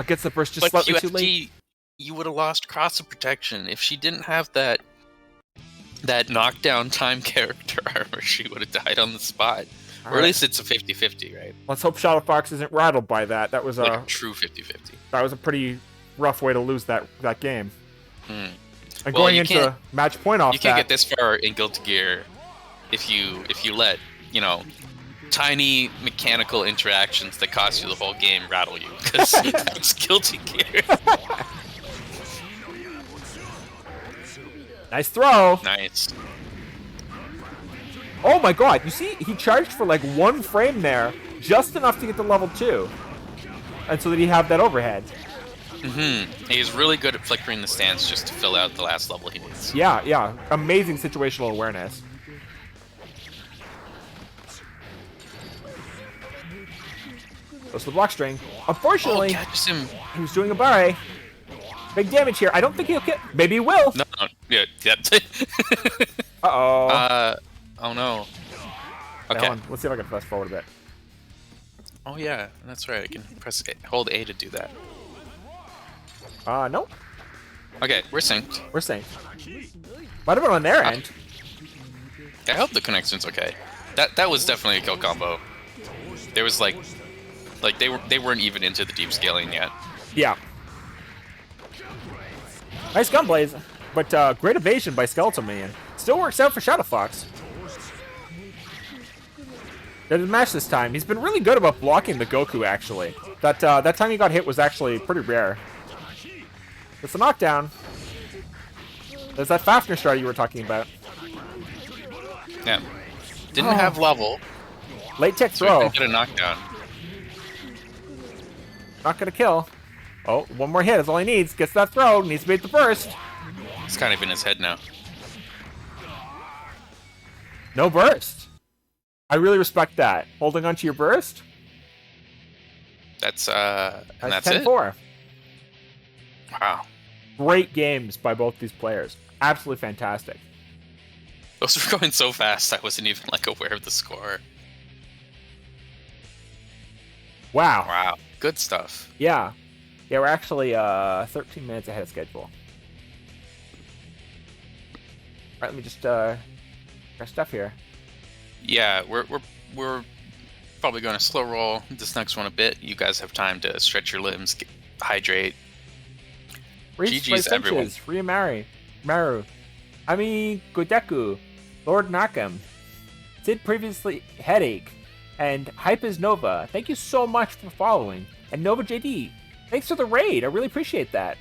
Gets the burst just slightly too late. You would have lost cross of protection. If she didn't have that knockdown time character armor, she would have died on the spot. Or at least it's a 50-50, right? Let's hope Shadow Fox isn't rattled by that. That was like a true 50-50. That was a pretty rough way to lose that game. Hmm. And going into match point off you can't get this far in Guilty Gear if you let, tiny mechanical interactions that cost you the whole game rattle you, because that's Guilty Gear. Nice throw. Nice. Oh my god, you see, he charged for like 1 frame there, just enough to get to level 2. And so that he have that overhead. Mm-hmm. He's really good at flickering the stance just to fill out the last level he needs. Yeah. Amazing situational awareness. Goes to the block string. Unfortunately, catches him. He was doing a barre. Big damage here. I don't think he'll get. Maybe he will. No. Yeah. Uh-oh. Oh no. Okay. Let's see if I can fast forward a bit. Oh yeah, that's right. I can hold A to do that. Nope. Okay, we're synced. We're synced. Might have been on their end. I hope the connection's okay. That was definitely a kill combo. There was like they weren't even into the deep scaling yet. Yeah. Nice gunblaze, but great evasion by Skeletal Man. Still works out for Shadow Fox. Didn't match this time. He's been really good about blocking the Goku, actually. That time he got hit was actually pretty rare. It's a knockdown. There's that Fafnir strat you were talking about. Yeah. Didn't have level. Late tech So throw. he couldn't get a knockdown. Not gonna kill. Oh, one more hit is all he needs. Gets that throw. Needs to beat the burst. It's kind of in his head now. No burst. I really respect that. Holding on to your burst. That's and that's 10-4. it. Wow. Great games by both these players. Absolutely fantastic. Those were going so fast, I wasn't even like aware of the score. Wow. Wow. Good stuff. Yeah. Yeah, we're actually 13 minutes ahead of schedule. All right, let me just grab stuff here. Yeah, we're probably going to slow roll this next one a bit. You guys have time to stretch your limbs, hydrate. GG's everyone. Ryumari, Maru, Ami Godeku, Lord Nakam, Sid previously Headache, and Hype is Nova. Thank you so much for following. And Nova JD, thanks for the raid. I really appreciate that.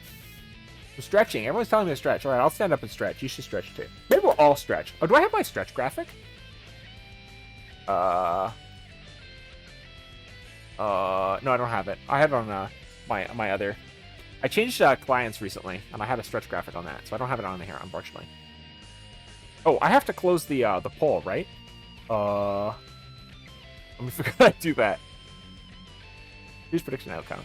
I'm stretching. Everyone's telling me to stretch. All right, I'll stand up and stretch. You should stretch too. Maybe we'll all stretch. Oh, do I have my stretch graphic? No, I don't have it. I have it on my other. I changed clients recently, and I had a stretch graphic on that, so I don't have it on here, unfortunately. Oh, I have to close the poll, right? Let me figure out how to do that. Use prediction outcome.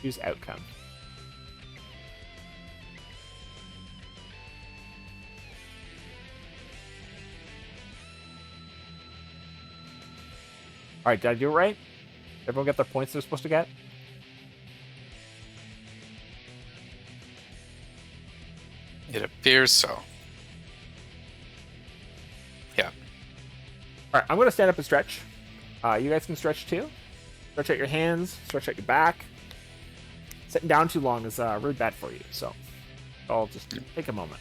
Use outcome. All right, did I do it right? Everyone get their points they're supposed to get? It appears so. Yeah. All right, I'm going to stand up and stretch. You guys can stretch too. Stretch out your hands, stretch out your back. Sitting down too long is really bad for you, so I'll just take a moment.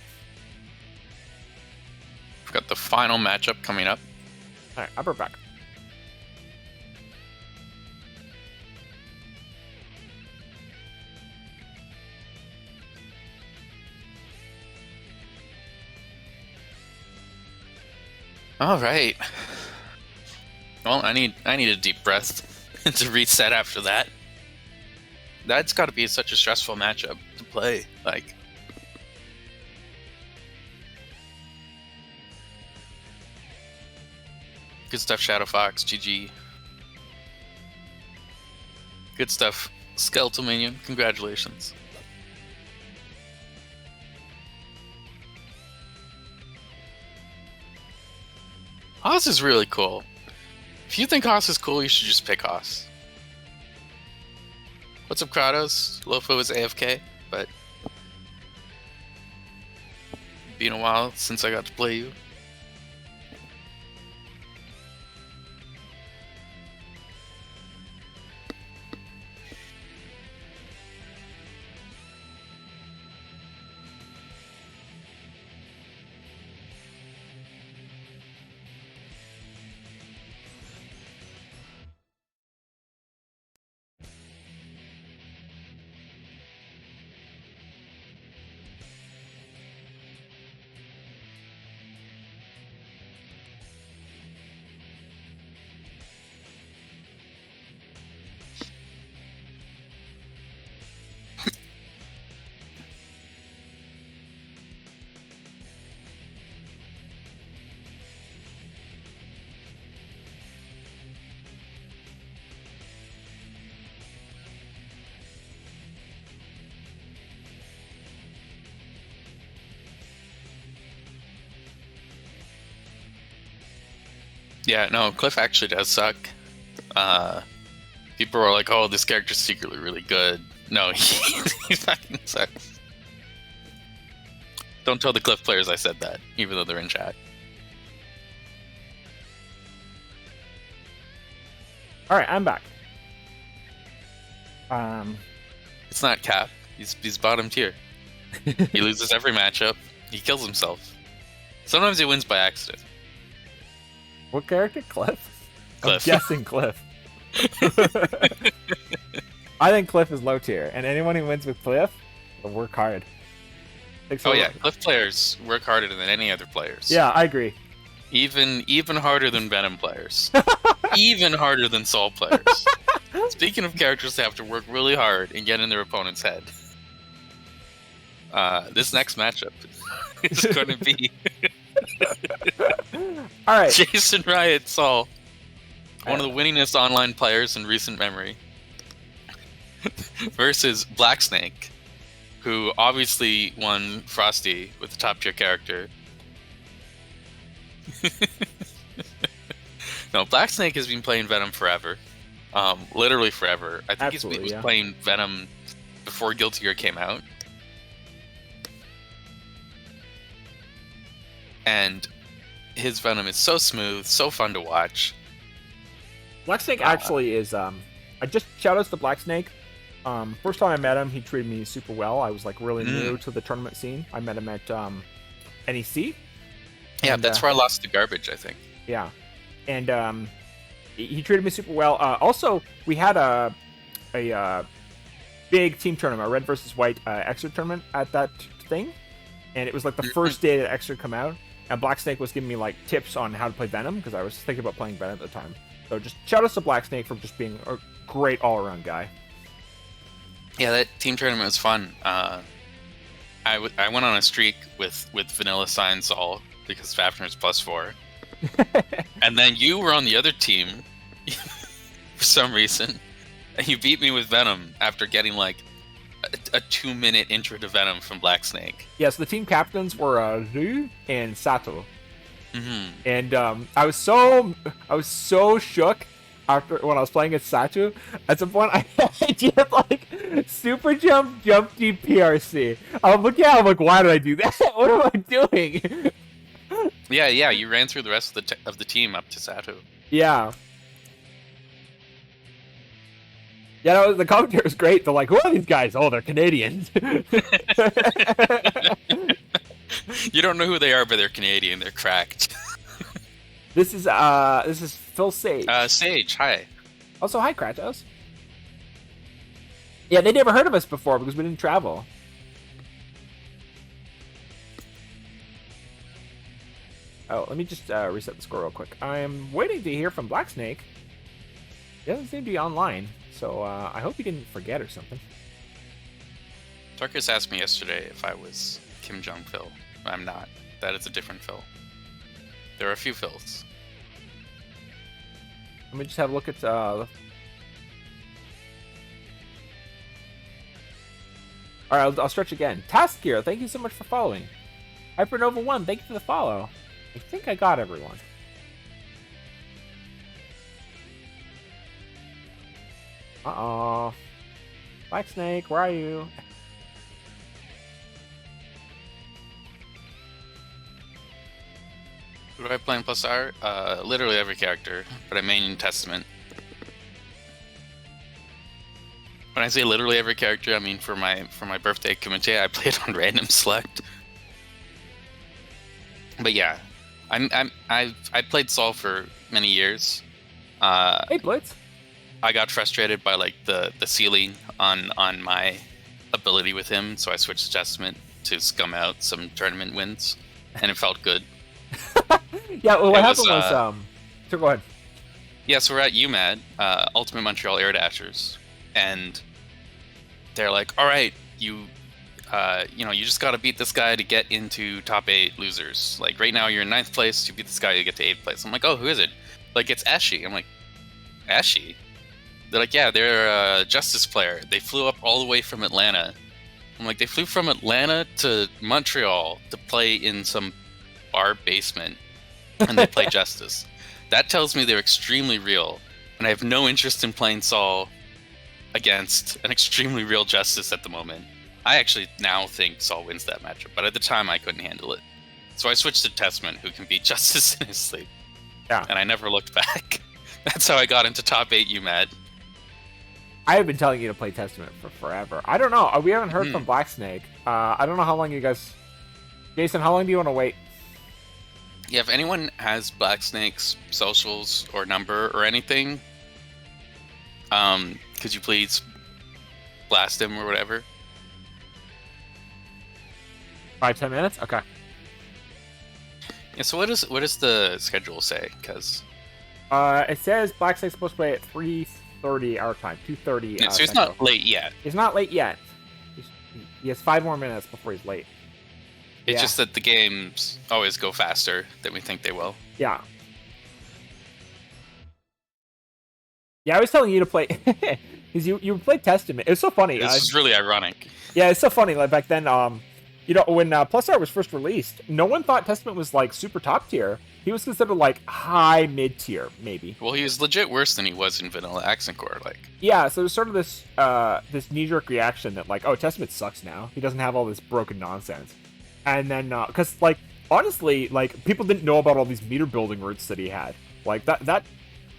We've got the final matchup coming up. All right, upper back. All right. Well, I need a deep breath to reset after that. That's got to be such a stressful matchup to play. Like, good stuff, Shadow Fox. GG. Good stuff, Skeletal Minion. Congratulations. Haas is really cool. If you think Haas is cool, you should just pick Haas. What's up, Kratos? Lofo is AFK, but been a while since I got to play you. Yeah, no, Kliff actually does suck. People are like, oh, this character's secretly really good. No, he fucking sucks. Don't tell the Kliff players I said that, even though they're in chat. All right, I'm back. It's not Cap. He's bottom tier. He loses every matchup. He kills himself. Sometimes he wins by accident. What character? Kliff? I'm Kliff. guessing Kliff. I think Kliff is low tier, and anyone who wins with Kliff will work hard. Oh yeah, Kliff players work harder than any other players. Yeah, I agree. Even harder than Venom players. Even harder than Sol players. Speaking of characters that have to work really hard and get in their opponent's head, this next matchup is going to be all right. JasonRiot Sol, one of the winningest online players in recent memory, versus Blacksnake, who obviously won Frosty with the top tier character. No, Blacksnake has been playing Venom forever. Literally forever. I think he was playing Venom before Guilty Gear came out. And his Venom is so smooth, so fun to watch. Blacksnake actually is, I just shoutouts to Blacksnake. First time I met him, he treated me super well. I was like really new to the tournament scene. I met him at NEC. Yeah, that's where I lost the garbage, I think. Yeah. And he treated me super well. Also, we had a big team tournament, a red versus white extra tournament at that thing. And it was like the first day that extra come out. And Blacksnake was giving me like tips on how to play Venom because I was thinking about playing Venom at the time. So just shout out to Blacksnake for just being a great all-around guy. Yeah, that team tournament was fun. I went on a streak with Vanilla Sign Sol because Fafner's +4. And then you were on the other team for some reason, and you beat me with Venom after getting like a 2-minute intro to Venom from Blacksnake. Yes, the team captains were Ryu and Sato. Mm-hmm. And I was so shook after when I was playing as Sato. At some point, I did like super jump deep PRC. I'm like, why did I do that? What am I doing? Yeah, you ran through the rest of the team up to Sato. Yeah. Yeah, the commentary was great. They're like, who are these guys? Oh, they're Canadians. You don't know who they are, but they're Canadian. They're cracked. This is Phil Sage. Sage, hi. Also, hi, Kratos. Yeah, they never heard of us before because we didn't travel. Oh, let me just reset the score real quick. I'm waiting to hear from Blacksnake. He doesn't seem to be online, so I hope he didn't forget or something. Tarkus asked me yesterday if I was Kim Jong-Phil. I'm not. That is a different Phil. There are a few Phils. Let me just have a look at... Alright, I'll stretch again. Task Gear, thank you so much for following. Hypernova1, thank you for the follow. I think I got everyone. Uh-oh. Blacksnake, where are you? Who do I play in +R? Literally every character, but I main Testament. When I say literally every character, I mean for my birthday Kumite, I played on random select. But yeah, I played Sol for many years. Hey Blitz. I got frustrated by like the ceiling on my ability with him, so I switched to Testament to scum out some tournament wins, and it felt good. Yeah, well, what happened was so go ahead. Yeah, so we're at UMAD, Ultimate Montreal Air Dashers, and they're like, all right, you just got to beat this guy to get into top 8 losers. Like right now you're in 9th place, you beat this guy, you get to 8th place. I'm like, oh, who is it? Like, it's Ashi. I'm like, Ashi? They're like, yeah, they're a Justice player. They flew up all the way from Atlanta. I'm like, they flew from Atlanta to Montreal to play in some bar basement, and they play Justice. That tells me they're extremely real, and I have no interest in playing Sol against an extremely real Justice at the moment. I actually now think Sol wins that matchup, but at the time I couldn't handle it. So I switched to Testament, who can beat Justice in his sleep. Yeah. And I never looked back. That's how I got into top 8 UMAD. I have been telling you to play Testament for forever. I don't know. We haven't heard from Blacksnake. I don't know how long you guys... Jason, how long do you want to wait? Yeah, if anyone has Black Snake's socials or number or anything, could you please blast him or whatever? 5-10 minutes? Okay. Yeah, so what does the schedule say? Because it says Black Snake's supposed to play at 3:30 our time, 2:30. so he's not late yet. He's not late yet. He has 5 more minutes before he's late. It's just that the games always go faster than we think they will. Yeah. Yeah, I was telling you to play because you played Testament. It was so funny. This is really ironic. Yeah, it's so funny. Like back then, you know, when +R was first released, no one thought Testament was like super top tier. He was considered like high mid tier, maybe. Well, he was legit worse than he was in Vanilla Accent Core. Like, yeah, so there's sort of this this knee jerk reaction that like, oh, Testament sucks now. He doesn't have all this broken nonsense. And then, because, like, honestly, like, people didn't know about all these meter building routes that he had. Like, that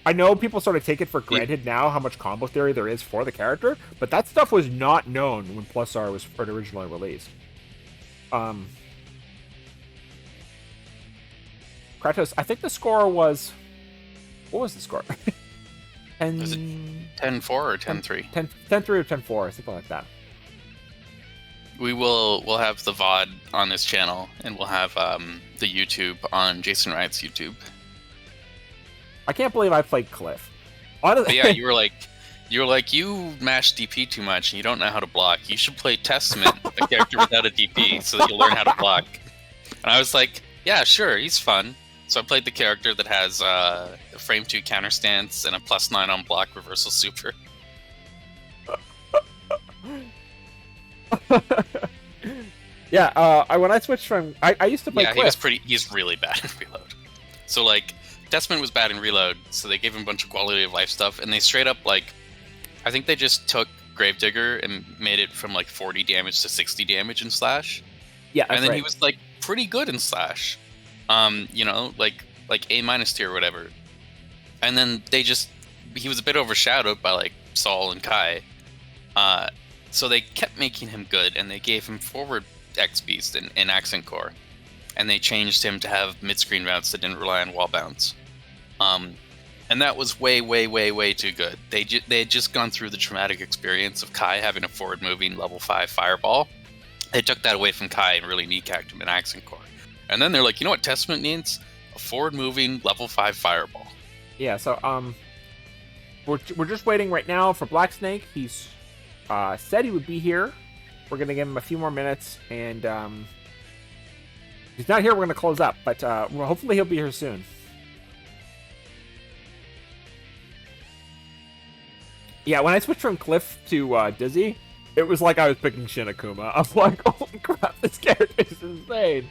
I know people sort of take it for granted now how much combo theory there is for the character, but that stuff was not known when +R was originally released. Kratos, I think the score was... What was the score? Was it 10-4 or 10-3? 10-3 or 10-4, something like that. We'll have the VOD on this channel, and we'll have the YouTube on JasonRiot's YouTube. I can't believe I played Kliff. Honestly, yeah, you were like, you mash DP too much, and you don't know how to block. You should play Testament, a character without a DP, so that you'll learn how to block. And I was like, yeah, sure, he's fun. So I played the character that has a frame 2 counter stance and a +9 on block reversal super. Yeah, when I switched from... I used to play Kliff. He's really bad in Reload. So, like, Testament was bad in Reload, so they gave him a bunch of quality of life stuff, and they straight up, like... I think they just took Gravedigger and made it from, like, 40 damage to 60 damage in Slash. Yeah, and then he was, like, pretty good in Slash. You know, like A- tier or whatever. And then he was a bit overshadowed by, like, Saul and Kai. So they kept making him good, and they gave him forward X-Beast in Accent Core. And they changed him to have mid-screen routes that didn't rely on wall bounce. And that was way, way, way, way too good. They had just gone through the traumatic experience of Kai having a forward-moving level 5 fireball. They took that away from Kai and really kneecapped him in Accent Core. And then they're like, you know what Testament needs? A forward-moving level 5 fireball. Yeah, so we're just waiting right now for Black Snake. He's said he would be here. We're gonna give him a few more minutes, and if he's not here, we're gonna close up. But well, hopefully he'll be here soon. Yeah, when I switched from Kliff to Dizzy, it was like I was picking Shin Akuma. I'm like, holy crap, this character is insane.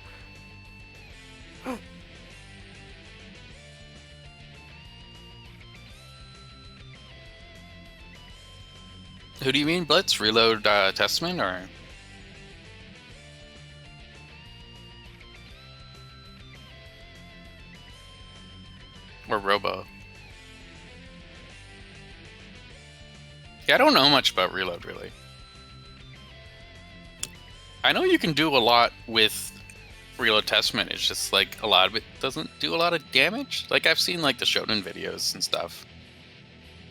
Who do you mean, Blitz? Reload Testament, or...? Or Robo? Yeah, I don't know much about Reload, really. I know you can do a lot with Reload Testament, it's just, like, a lot of it doesn't do a lot of damage. Like, I've seen, like, the Shonen videos and stuff.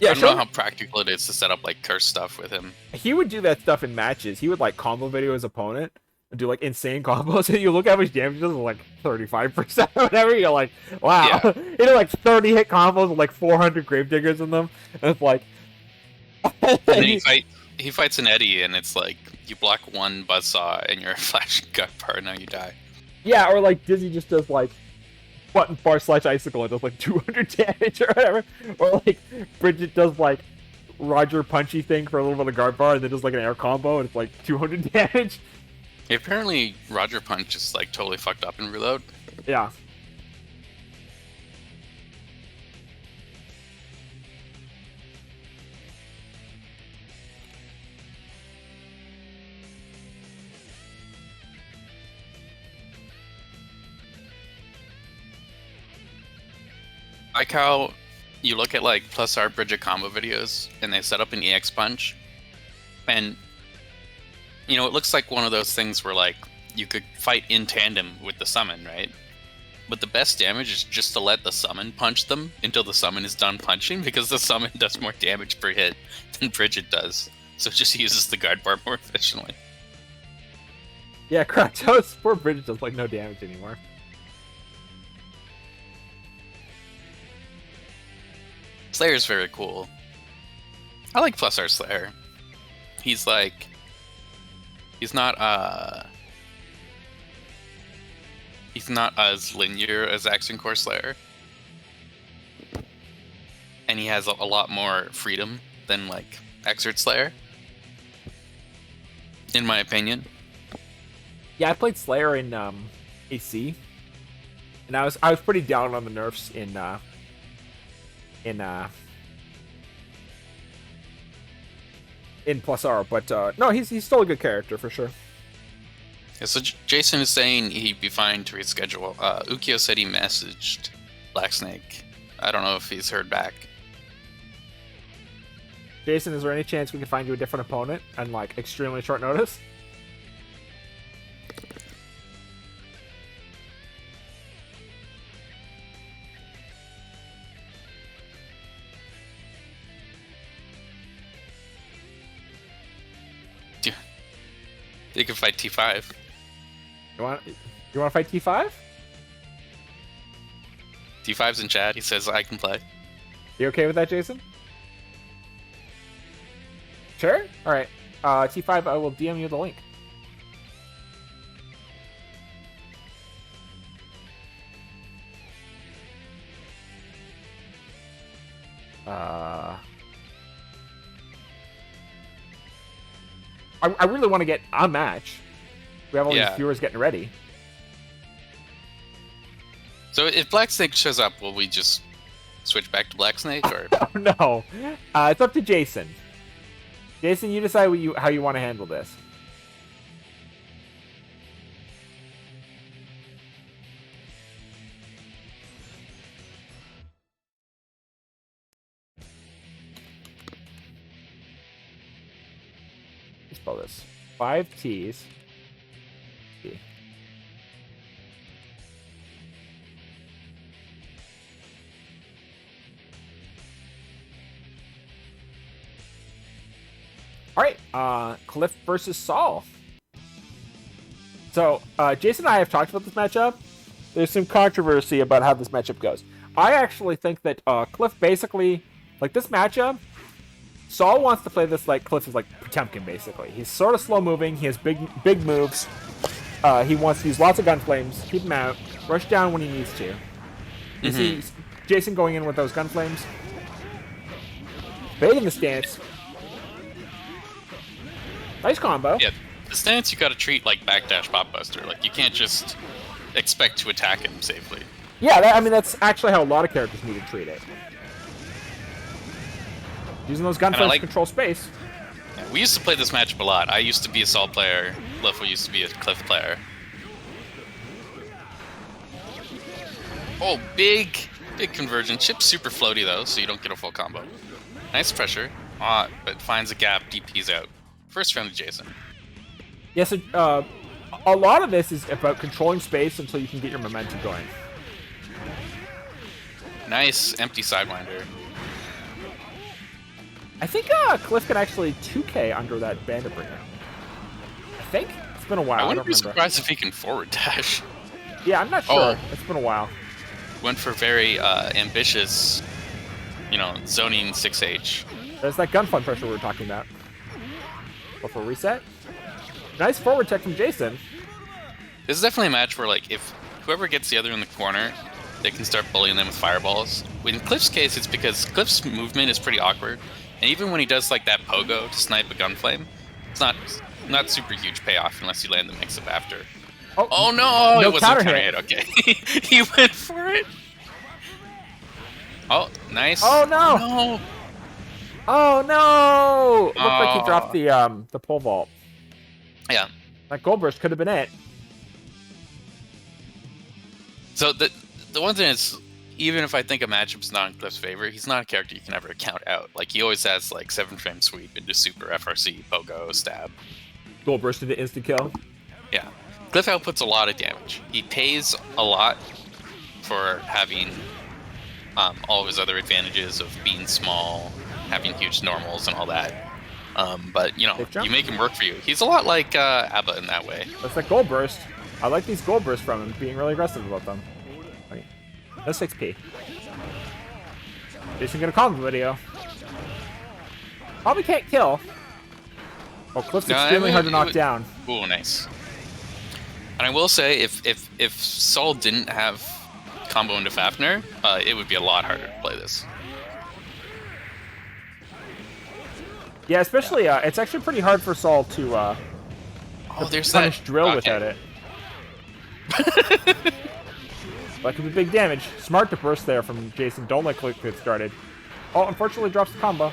Yeah, I don't know how practical it is to set up, like, curse stuff with him. He would do that stuff in matches. He would, like, combo video his opponent and do, like, insane combos. And you look at how much damage he does, like, 35% or whatever. You're like, wow. Yeah. He did, like, 30 hit combos with, like, 400 Gravediggers in them. And it's like... and then he fights an Eddie, and it's like, you block one buzzsaw, and you're a flashing gut bar, and now you die. Yeah, or, like, Dizzy just does, like, button bar / icicle and does like 200 damage or whatever. Or like Bridget does like Roger punchy thing for a little bit of guard bar and then does like an air combo and it's like 200 damage. Yeah, apparently Roger Punch is like totally fucked up in Reload. Yeah. Like how you look at like +R Bridget combo videos and they set up an EX punch, and you know it looks like one of those things where like you could fight in tandem with the summon, right? But the best damage is just to let the summon punch them until the summon is done punching, because the summon does more damage per hit than Bridget does. So it just uses the guard bar more efficiently. Yeah, Kratos, poor Bridget does like no damage anymore. Slayer's very cool. I like +R Slayer. He's like... He's not as linear as Action Core Slayer. And he has a lot more freedom than, like, Exert Slayer. In my opinion. Yeah, I played Slayer in AC. And I was pretty down on the nerfs in +R, but no, he's still a good character for sure. Yeah, so Jason is saying he'd be fine to reschedule. Ukyo said he messaged Black Snake. I don't know if he's heard back. Jason, is there any chance we can find you a different opponent on like extremely short notice? They can fight T5. You want to fight T5? T5's in chat. He says I can play. You okay with that, Jason? Sure. All right. T5, I will DM you the link. I really want to get a match. We have all these viewers getting ready. So if Black Snake shows up, will we just switch back to Black Snake, or? No, it's up to Jason. Jason, you decide how you want to handle this. Spell this. 5 T's. T. All right, Kliff versus Saul. So, Jason and I have talked about this matchup. There's some controversy about how this matchup goes. I actually think that Kliff basically, like this matchup, Saul wants to play this like Kliff is like Potemkin, basically. He's sort of slow moving. He has big moves. He wants to use lots of gun flames, keep him out, rush down when he needs to. You see Jason going in with those gun flames, baiting the stance. Nice combo. Yeah, the stance you gotta treat like backdash popbuster. Like, you can't just expect to attack him safely. Yeah, I mean, that's actually how a lot of characters need to treat it. Using those gun flames to control space. Yeah, we used to play this matchup a lot. I used to be a Saul player. Kliff used to be a Kliff player. Oh, big conversion. Chipp's super floaty, though, so you don't get a full combo. Nice pressure, but finds a gap, DP's out. First round to Jason. Yeah, so a lot of this is about controlling space until you can get your momentum going. Nice empty sidewinder. I think Kliff can actually 2K under that bandit bringer. I think. It's been a while. I wouldn't be surprised if he can forward dash. Yeah, I'm not sure. It's been a while. Went for very ambitious, zoning 6H. There's that gunfun pressure we were talking about. Before reset. Nice forward tech from Jason. This is definitely a match where, like, if whoever gets the other in the corner, they can start bullying them with fireballs. In Kliff's case, it's because Kliff's movement is pretty awkward, and even when he does like that pogo to snipe a gunflame, it's not super huge payoff unless you land the mix-up after. Oh no! It wasn't counter hit. Okay, he went for it. Oh, nice. Oh no! No. Oh no! Looked like he dropped the pole vault. Yeah. That gold burst could have been it. So the one thing is, even if I think a matchup's not in Kliff's favor, he's not a character you can ever count out. Like, he always has like 7-frame sweep into super FRC, pogo, stab. Gold burst into instant kill. Yeah. Kliff outputs a lot of damage. He pays a lot for having all of his other advantages of being small, having huge normals, and all that. But you know, you make him work for you. He's a lot like Abba in that way. That's like gold burst. I like these gold bursts from him, being really aggressive about them. Okay. That's 6p. Jason get a combo video. Probably can't kill. Oh, Kliff's extremely hard to knock down. Ooh, nice. And I will say, if Saul didn't have combo into Fafnir, it would be a lot harder to play this. Yeah, especially it's actually pretty hard for Saul to there's punish that drill without it. That could be big damage. Smart to burst there from Jason. Don't let Kliff get started. Oh, unfortunately drops the combo.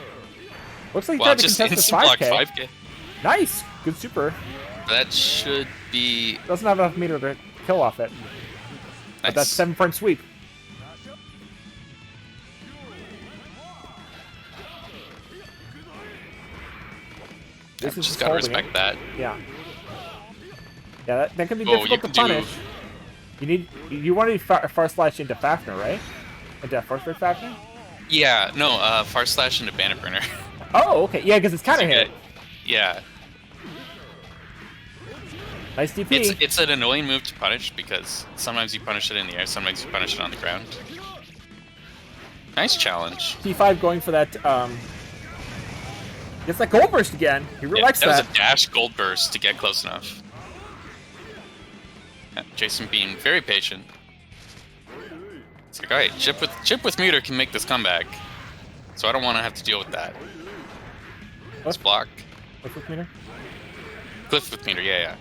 Looks like he tried to contest the 5K. Nice! Good super. That should be... Doesn't have enough meter to kill off it. Nice. But that's 7-frame sweep. Just gotta respect that. Yeah. Yeah, that can be difficult to punish. You want to far slash into Fafnir, right? Into first rate Fafnir? Yeah, no, far slash into Bandit Burner. Oh, okay. Yeah, because it's kind of hit. Yeah. Nice DP. It's an annoying move to punish because sometimes you punish it in the air, sometimes you punish it on the ground. Nice challenge. T5 going for that. Gets that gold burst again. He really likes that. That was a dash gold burst to get close enough. Yeah, Jason being very patient. It's like, alright, Chipp with meter can make this comeback, so I don't want to have to deal with that. Let's block. Kliff with meter. Kliff with meter, yeah.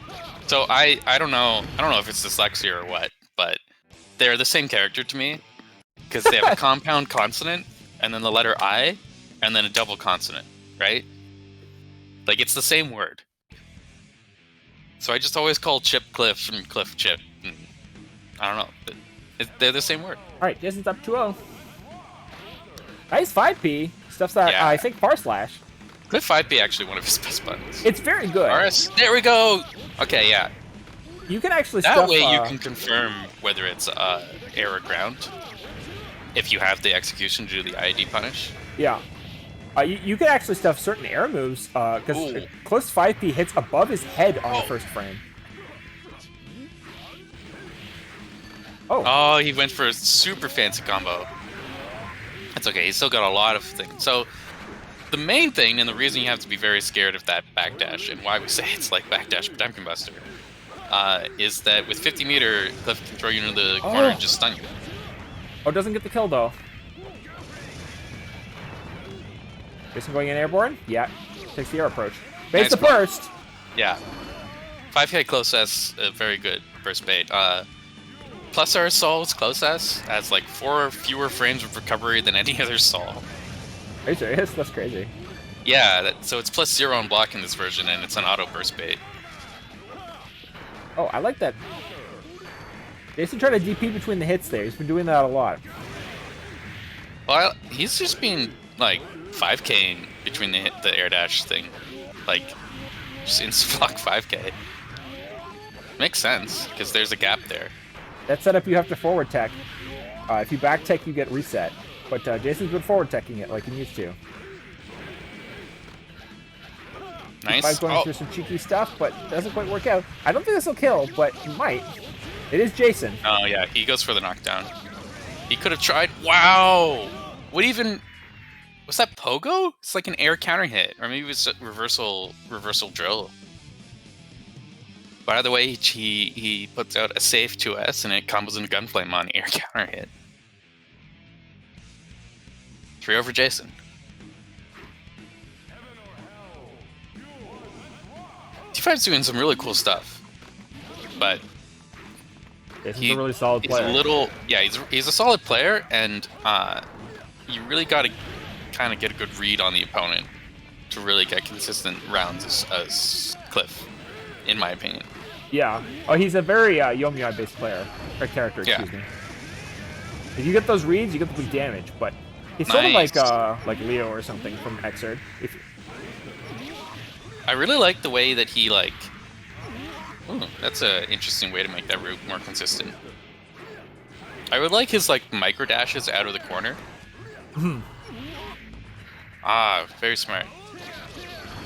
So I don't know if it's dyslexia or what, but they're the same character to me because they have a compound consonant and then the letter I and then a double consonant, right? Like it's the same word. So I just always call Chipp Kliff and Kliff Chipp. And I don't know. They're the same word. All right, Jason's up 2-0. Nice 5P. Stuff's that I think far slash. Kliff 5P actually one of his best buttons. It's very good. RS, there we go. Okay, yeah. You can actually that way you can confirm whether it's air or ground if you have the execution to do the IED punish. Yeah. You can actually stuff certain air moves because Kliff's 5P hits above his head on the first frame. Oh, he went for a super fancy combo. That's okay. He's still got a lot of things. So the main thing, and the reason you have to be very scared of that backdash, and why we say it's like backdash but time combustor, is that with 50 meter, Kliff can throw you into the corner and just stun you. Oh, doesn't get the kill though. Jason going in airborne? Yeah. Takes the air approach. Base the burst! Yeah. 5K close S, very good burst bait. Plus our Saul's close S has like 4 fewer frames of recovery than any other Saul. Are you serious? That's crazy. Yeah, so it's +0 on block in this version, and it's an auto burst bait. Oh, I like that. Jason tried to DP between the hits there. He's been doing that a lot. Well, he's just being like 5K between the air dash thing, like just insta block 5K. Makes sense because there's a gap there. That setup you have to forward tech. If you back tech, you get reset. But Jason's been forward teching it like he used to. Nice. Going through some cheeky stuff, but doesn't quite work out. I don't think this will kill, but he might. It is Jason. Oh yeah, he goes for the knockdown. He could have tried. Wow. What even? Was that pogo? It's like an air counter hit, or maybe it was a reversal drill. By the way, he puts out a safe 2S and it combos into Gunflame on air counter hit. 3 over Jason. T5's doing some really cool stuff, but he's a really solid player. He's a solid player, and you really got to kind of get a good read on the opponent to really get consistent rounds as Kliff, in my opinion. Yeah. Oh, he's a very Yomiya based player, or character. Excuse me. If you get those reads, you get the big damage, but he's sort of like Leo or something from Xrd. I really like the way that he like. Ooh, that's an interesting way to make that route more consistent. I would like his like micro dashes out of the corner. Very smart.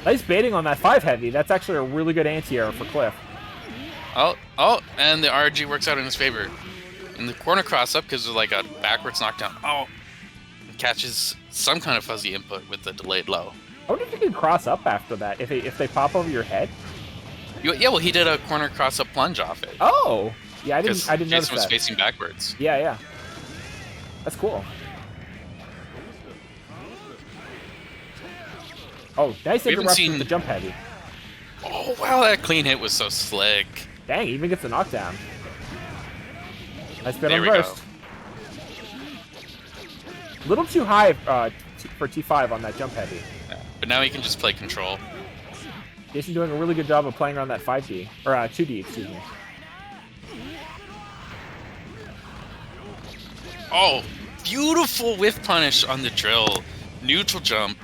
Nice baiting on that 5 heavy. That's actually a really good anti-air for Kliff. Oh, and the RG works out in his favor. In the corner cross up because of like a backwards knockdown. Oh, catches some kind of fuzzy input with the delayed low. I wonder if you can cross up after that if they pop over your head. Yeah, well, he did a corner cross up plunge off it. Oh, yeah, I didn't notice Jason was that. facing backwards. Yeah, that's cool. Oh, nice interruption with the jump heavy. Oh wow, that clean hit was so slick. Dang, he even gets the knockdown. Nice bit There on we burst. A little too high for T5 on that jump heavy. Yeah, but now he can just play control. Jason doing a really good job of playing around that 5D, or 2D, excuse me. Oh, beautiful whiff punish on the drill. Neutral jump.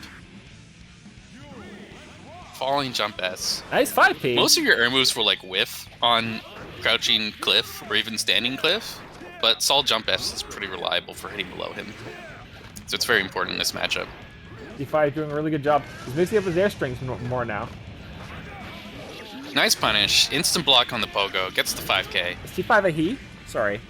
Falling jump S. Nice 5P. Most of your air moves were like whiff on crouching Kliff or even standing Kliff, but Sol jump S is pretty reliable for hitting below him. So it's very important in this matchup. T5 doing a really good job. He's mixing up his air strings more now. Nice punish. Instant block on the pogo. Gets the 5k. Is T5 a he? Sorry.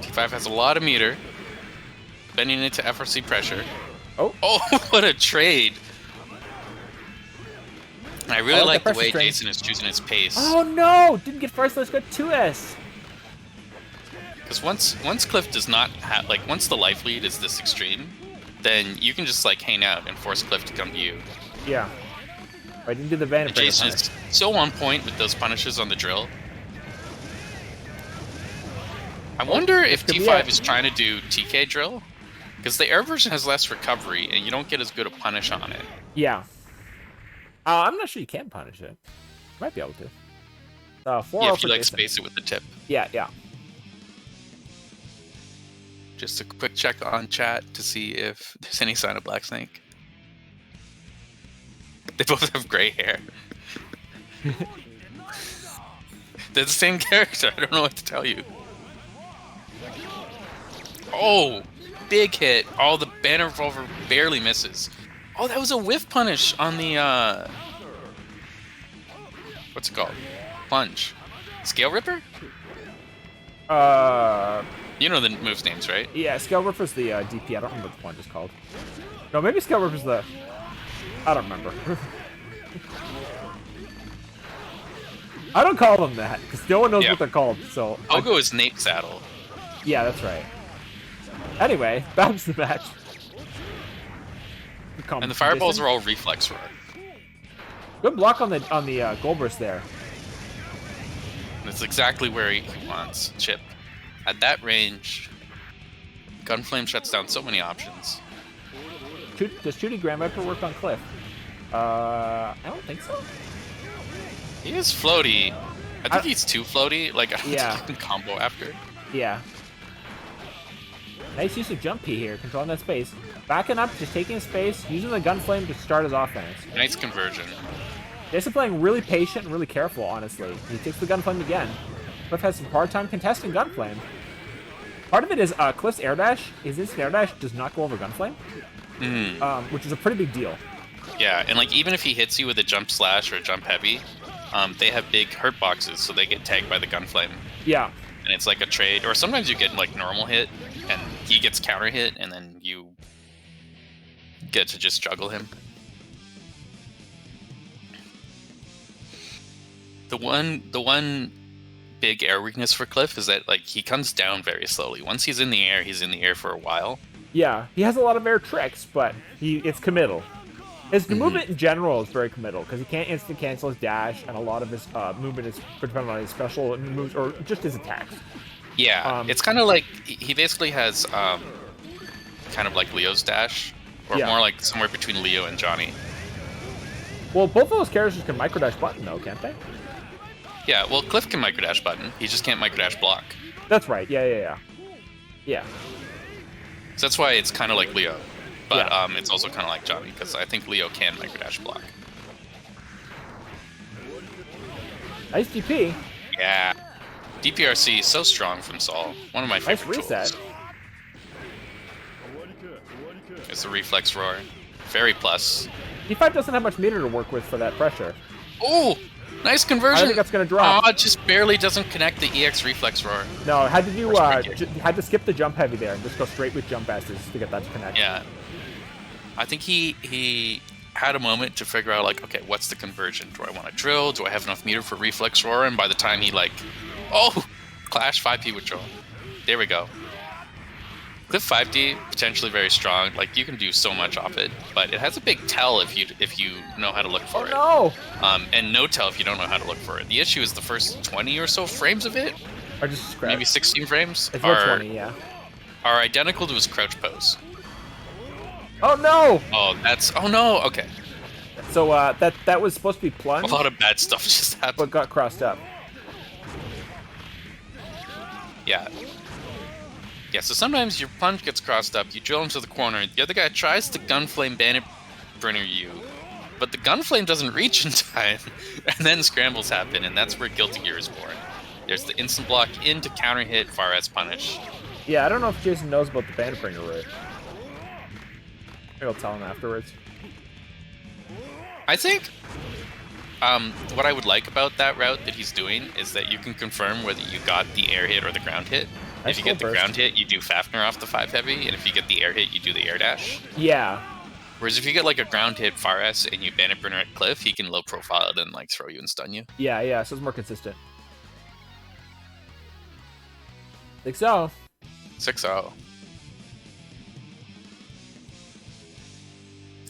T5 has a lot of meter. Bending into FRC pressure. Oh, what a trade. And I really like the way string. Jason is choosing his pace. Oh no! Didn't get first, let's go 2S. Because once Kliff does not have, like, once the life lead is this extreme, then you can just, like, hang out and force Kliff to come to you. Yeah. I didn't do the van. Jason is so on point with those punishes on the drill. I wonder if T5 is trying to do TK drill, because the air version has less recovery, and you don't get as good a punish on it. Yeah. I'm not sure you can punish it. Might be able to. 4 Yeah, if you, like, space it with the tip. Yeah. Just a quick check on chat to see if there's any sign of Black Snake. They both have gray hair. They're the same character. I don't know what to tell you. Oh, big hit. Oh, the banner revolver barely misses. Oh, that was a whiff punish on the, what's it called? Plunge. Scale Ripper? You know the moves names, right? Yeah, Scale Ripper's the DP. I don't remember what the plunge is called. No, maybe Scale Ripper's the... I don't remember. I don't call them that, because no one knows what they're called, so... Pogo is Nape Saddle. Yeah, that's right. Anyway, back to the match. And the fireballs are all reflex roar. Good block on the goal burst there. That's exactly where he wants Chipp. At that range, Gunflame shuts down so many options. Does 2D Grand Viper work on Kliff? I don't think so. He is floaty. I think he's too floaty. Like, I don't think he can combo after. Yeah. Nice use of jump P here, controlling that space. Backing up, just taking space, using the Gunflame to start his offense. Nice conversion. Jason playing really patient and really careful, honestly. He takes the Gunflame again. Kliff has some hard time contesting Gunflame. Part of it is Kliff's air dash, his instant air dash does not go over Gunflame, which is a pretty big deal. Yeah, and like even if he hits you with a jump slash or a jump heavy, they have big hurt boxes, so they get tagged by the Gunflame. Yeah. And it's like a trade, or sometimes you get like normal hit, and he gets counter hit, and then you get to just juggle him. The one big air weakness for Kliff is that like he comes down very slowly. Once he's in the air for a while. Yeah, he has a lot of air tricks, but it's committal. His movement in general is very committal because he can't instant cancel his dash, and a lot of his movement is dependent on his special moves or just his attacks. Yeah, it's kind of like he basically has kind of like Leo's dash, or more like somewhere between Leo and Johnny. Well, both of those characters can microdash button though, can't they? Yeah, well, Kliff can microdash button. He just can't microdash block. That's right. Yeah. So that's why it's kind of like Leo. But it's also kind of like Johnny, because I think Leo can microdash block. Nice DP. Yeah. DPRC is so strong from Saul. One of my favorite reset. tools. It's the reflex roar. Very plus. T5 doesn't have much meter to work with for that pressure. Oh, nice conversion. I think that's gonna drop. Oh, it just barely doesn't connect the EX reflex roar. No, had to do had to skip the jump heavy there and just go straight with jump S's to get that to connect. Yeah. I think he had a moment to figure out, like, okay, what's the conversion? Do I want to drill? Do I have enough meter for reflex roar? And by the time he, like, oh, clash 5P withdrawal. There we go. Kliff 5D, potentially very strong. Like, you can do so much off it, but it has a big tell if you know how to look for it. No! And no tell if you don't know how to look for it. The issue is the first 20 or so frames of it, or just scratch. maybe 16 frames, it's are 20, yeah. Are identical to his crouch pose. Oh no! Oh no, okay. So that was supposed to be plunge. A lot of bad stuff just happened. But got crossed up. Yeah. Yeah, so sometimes your plunge gets crossed up, you drill into the corner, the other guy tries to gunflame bandit burner you, but the gunflame doesn't reach in time, and then scrambles happen, and that's where Guilty Gear is born. There's the instant block into counter hit, far as punish. Yeah, I don't know if Jason knows about the bandit bringer route. Maybe I'll tell him afterwards. I think what I would like about that route that he's doing is that you can confirm whether you got the air hit or the ground hit. If you get the ground hit, you do Fafnir off the 5 heavy, and if you get the air hit, you do the air dash. Yeah. Whereas if you get like a ground hit far S and you bandit burner at Kliff, he can low profile it and like throw you and stun you. Yeah, so it's more consistent. Think so. 6-0.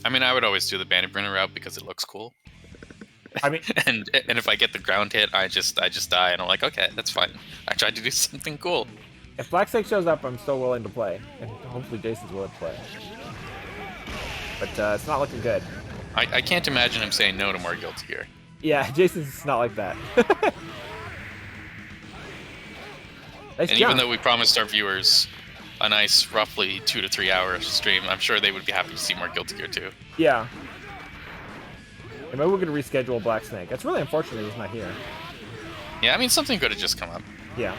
I mean, I would always do the bandit burner route because it looks cool. I mean, and if I get the ground hit, I just die, and I'm like, okay, that's fine. I tried to do something cool. If Black Snake shows up, I'm still willing to play, and hopefully Jason's willing to play. But it's not looking good. I can't imagine him saying no to more Guilty Gear. Yeah, Jason's not like that. Nice and jump. even though we promised our viewers a nice, roughly 2 to 3 hour stream, I'm sure they would be happy to see more Guilty Gear too. Yeah. And maybe we're going to reschedule Black Snake. That's really unfortunate he's not here. Yeah, I mean, something could have just come up. Yeah.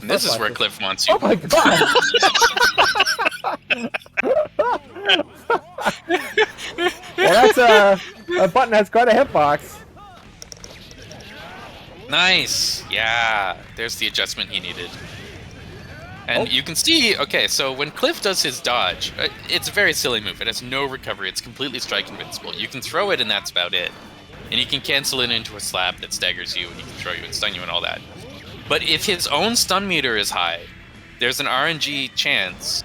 This is where Kliff wants you. Oh my god! Well, that's a button that's quite a hitbox. Nice! Yeah, there's the adjustment he needed. And you can see, okay, so when Kliff does his dodge, it's a very silly move. It has no recovery. It's completely strike invincible. You can throw it and that's about it. And you can cancel it into a slap that staggers you, and he can throw you and stun you and all that. But if his own stun meter is high, there's an RNG chance.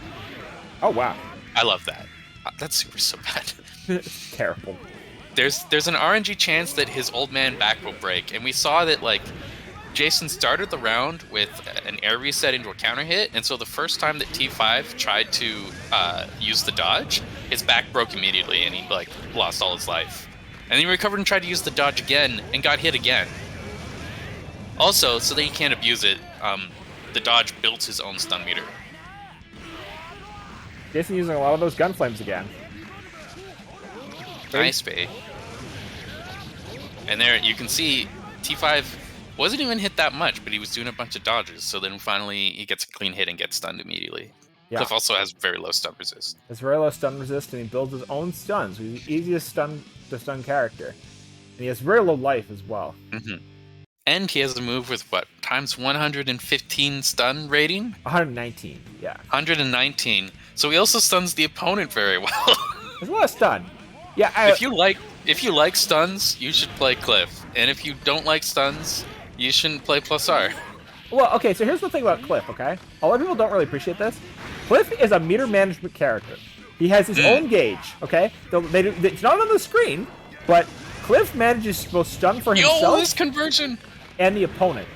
Oh, wow. I love that. That's so bad. It's terrible. There's an RNG chance that his old man back will break, and we saw that, like, Jason started the round with an air reset into a counter hit, and so the first time that T5 tried to use the dodge, his back broke immediately, and he, like, lost all his life. And then he recovered and tried to use the dodge again, and got hit again. Also, so that he can't abuse it, the dodge built his own stun meter. Jason using a lot of those gun flames again. Nice bait. And there you can see T5 wasn't even hit that much, but he was doing a bunch of dodges. So then finally he gets a clean hit and gets stunned immediately. Yeah. Kliff also has very low stun resist. It's very low stun resist, and he builds his own stuns. He's the easiest stun character. And he has very low life as well. Mm-hmm. And he has a move with, what, times 115 stun rating? 119, yeah. 119. So he also stuns the opponent very well. There's a lot of stun. Yeah. If you like stuns, you should play Kliff. And if you don't like stuns, you shouldn't play +R. Well, okay, so here's the thing about Kliff, okay? A lot of people don't really appreciate this. Kliff is a meter management character. He has his own gauge, okay? It's not on the screen, but Kliff manages to both stun for himself this conversion and the opponent.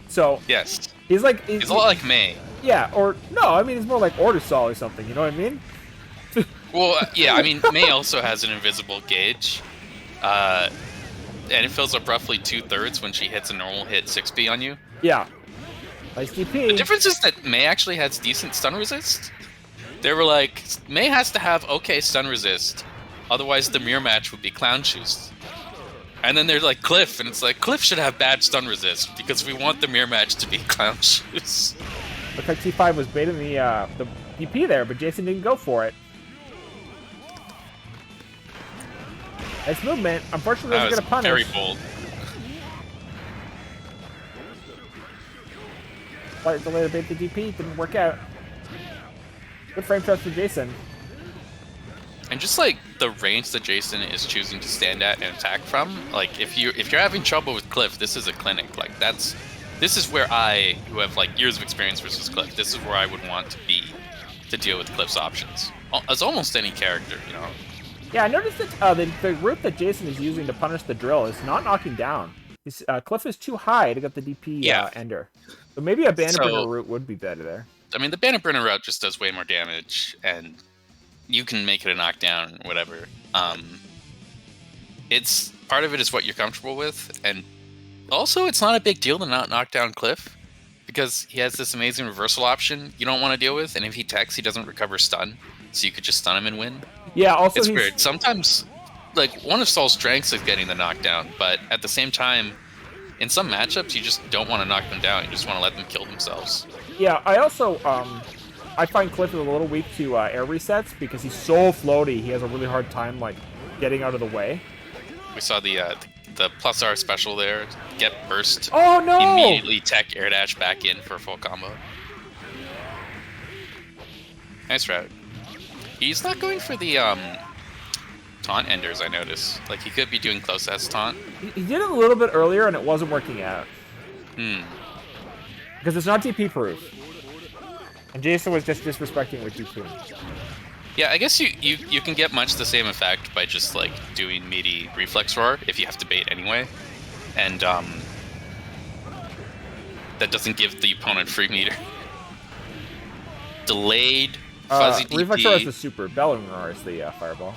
So yes, he's a lot like May. Yeah, or no, I mean he's more like Ordersol or something. You know what I mean? Well, yeah, I mean May also has an invisible gauge, and it fills up roughly 2/3 when she hits a normal hit 6B on you. Yeah, nice DP. The difference is that May actually has decent stun resist. They were like, May has to have okay stun resist, Otherwise, the mirror match would be Clown Shoes. And then there's like Kliff, and it's like Kliff should have bad stun resist because we want the mirror match to be Clown Shoes. Looks like T5 was baiting the DP there, but Jason didn't go for it. Nice movement. Unfortunately, That was was going to punish. very bold. Slight delay to bait the DP. Didn't work out. Good frame trust for Jason. And just like the range that Jason is choosing to stand at and attack from, like if you're having trouble with Kliff, this is a clinic. Like this is where I, who have like years of experience versus Kliff, this is where I would want to be to deal with Kliff's options. As almost any character, you know. Yeah, I noticed that the route that Jason is using to punish the drill is not knocking down. Kliff is too high to get the DP ender. So maybe a Bannerbringer route would be better there. I mean, the Bannerbringer route just does way more damage, and you can make it a knockdown, whatever. It's part of it is what you're comfortable with, and also it's not a big deal to not knock down Kliff because he has this amazing reversal option you don't want to deal with, and if he techs, he doesn't recover stun, so you could just stun him and win. Yeah, also it's weird. Sometimes, like, one of Saul's strengths is getting the knockdown, but at the same time, in some matchups, you just don't want to knock them down. You just want to let them kill themselves. Yeah, I also, I find Kliff is a little weak to air resets because he's so floaty. He has a really hard time, like, getting out of the way. We saw the plus R special there. Get burst. Oh, no! Immediately tech air dash back in for a full combo. Nice route. He's not going for the taunt enders, I noticed. Like, he could be doing close S taunt. He did it a little bit earlier, and it wasn't working out. Because it's not DP proof. And Jason was just disrespecting with DP. Yeah, I guess you can get much the same effect by just, like, doing meaty reflex roar if you have to bait anyway. And, that doesn't give the opponent free meter. Delayed fuzzy DP. Reflex roar is the super. Bellowing roar is the fireball.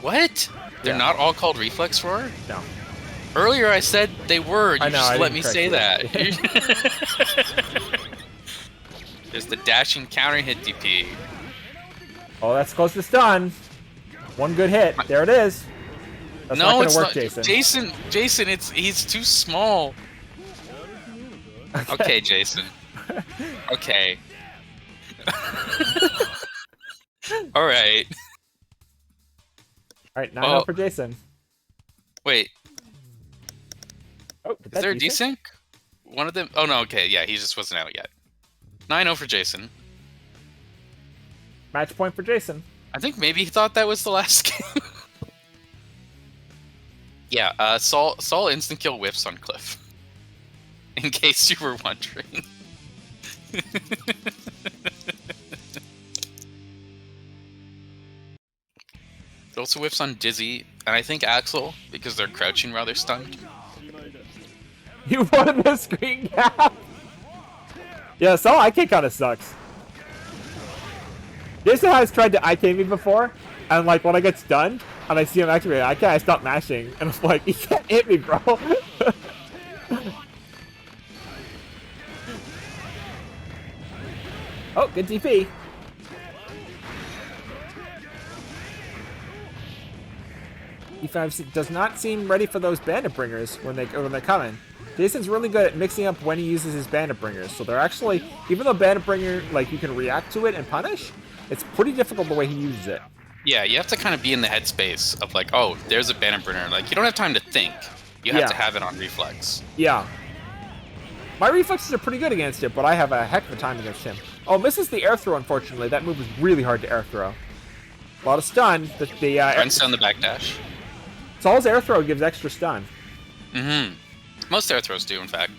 What? They're not all called reflex roar? No. Earlier I said they were. You just let me say that. There's the dashing counter hit DP. Oh, that's close to stun. One good hit. There it is. That's not gonna work, Jason. Jason, he's too small. Okay, Jason. Okay. All right. All right, 9-0 for Jason. Wait. Oh, is there a desync? One of them? Oh, no, okay. Yeah, he just wasn't out yet. 9-0 for Jason. Match point for Jason. I think maybe he thought that was the last game. Yeah, Saul instant kill whiffs on Kliff. In case you were wondering. It also whiffs on Dizzy, and I think Axel, because they're crouching while they're stunned. You won the screen cap! Yeah, Saul IK kind of sucks. Jason has tried to IK me before, and like when I get stunned, and I see him activate IK, I stop mashing, and I'm like, you can't hit me, bro! Oh, good DP. E5 does not seem ready for those bandit bringers when they're coming. Jason's really good at mixing up when he uses his bandit bringers. So they're actually, even though bandit bringer, like you can react to it and punish, it's pretty difficult the way he uses it. Yeah, you have to kind of be in the headspace of like, oh, there's a bandit bringer. Like you don't have time to think. You have to have it on reflex. Yeah. My reflexes are pretty good against it, but I have a heck of a time against him. Oh, misses the air throw, unfortunately. That move is really hard to air throw. A lot of stun. Front stun the backdash. Saul's air throw gives extra stun. Mm-hmm. Most air throws do, in fact.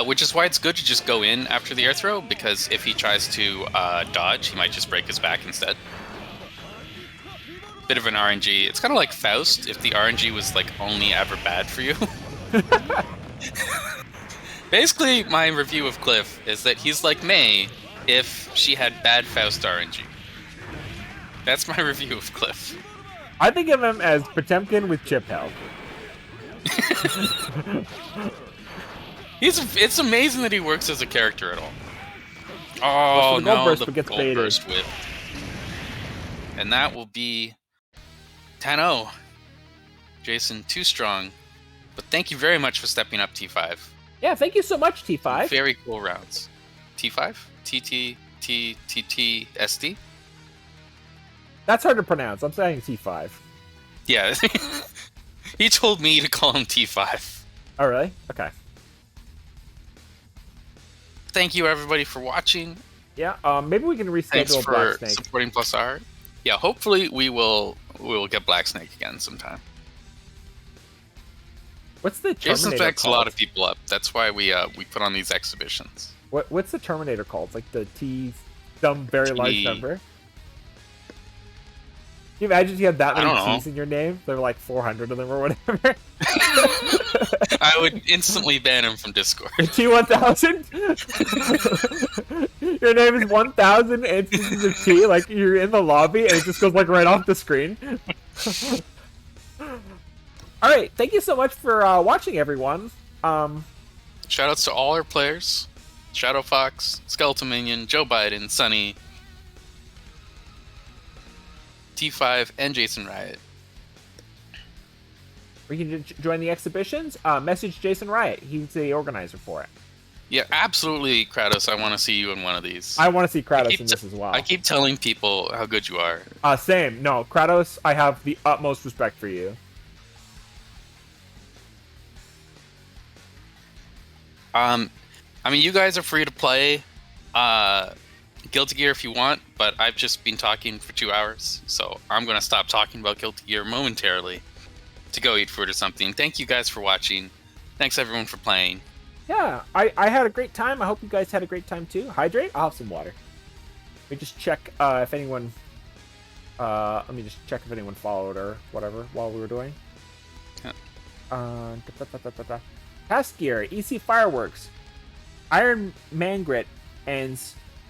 Which is why it's good to just go in after the air throw, because if he tries to dodge, he might just break his back instead. Bit of an RNG. It's kind of like Faust, if the RNG was like only ever bad for you. Basically, my review of Kliff is that he's like May if she had bad Faust RNG. That's my review of Kliff. I think of him as Potemkin with Chipp health. It's amazing that he works as a character at all. Oh, no, the gold burst whip. And that will be 10-0. Jason, too strong. But thank you very much for stepping up, T5. Yeah, thank you so much, T5. Very cool rounds. T5? TTTTTSD? That's hard to pronounce. I'm saying T5. Yeah. He told me to call him T5. Oh, really? Okay. Thank you, everybody, for watching. Yeah, maybe we can reschedule Black Snake. Thanks for supporting Plus R. Yeah, hopefully we will get Black Snake again sometime. What's the Jason Terminator fucks called? a lot of people up. That's why we put on these exhibitions. What's the Terminator called? It's like the T, some very large number. Can you imagine if you had that many T's in your name? There were like 400 of them or whatever. I would instantly ban him from Discord. T1000? Your name is 1000 instances of T, like you're in the lobby and it just goes like right off the screen. Alright, thank you so much for watching, everyone. Shoutouts to all our players. Shadow Fox, Skeletal Minion, Joe Biden, Sonny, T5, and JasonRiot. We can join the exhibitions. Message JasonRiot. He's the organizer for it. Yeah, absolutely, Kratos. I want to see you in one of these. I want to see Kratos in this as well. I keep telling people how good you are. Same. No, Kratos, I have the utmost respect for you. I mean, you guys are free to play Guilty Gear if you want, but I've just been talking for 2 hours, so I'm going to stop talking about Guilty Gear momentarily to go eat food or something. Thank you guys for watching. Thanks everyone for playing. Yeah, I had a great time. I hope you guys had a great time too. Hydrate. I'll have some water. Let me just check if anyone. Let me just check if anyone followed or whatever while we were doing. Yeah. Task Gear, EC Fireworks, Iron Mangrit, and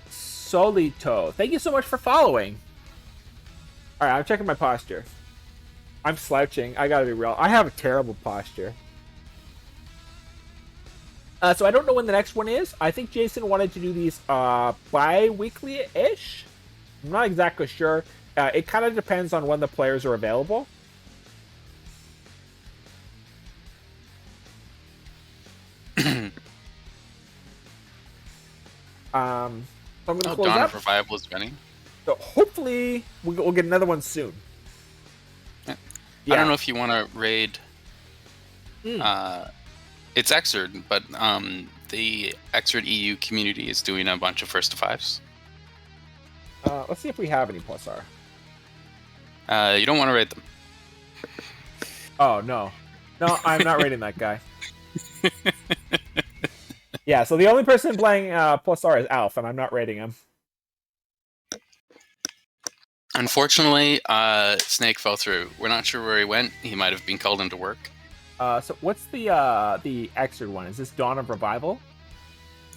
Solito. Thank you so much for following. All right, I'm checking my posture. I'm slouching. I gotta be real. I have a terrible posture. So I don't know when the next one is. I think Jason wanted to do these bi-weekly-ish. I'm not exactly sure. It kind of depends on when the players are available. So I'm going to close Dawn up. of Revival is running. So hopefully we'll get another one soon. Yeah. Yeah. I don't know if you want to raid. It's Xrd, but the Xrd EU community is doing a bunch of first to fives. Let's see if we have any plus R. You don't want to raid them. Oh, no. No, I'm not raiding that guy. Yeah, so the only person playing plus R is Alf, and I'm not raiding him. Unfortunately, Snake fell through. We're not sure where he went. He might have been called into work. So what's the Xrd one? Is this Dawn of Revival?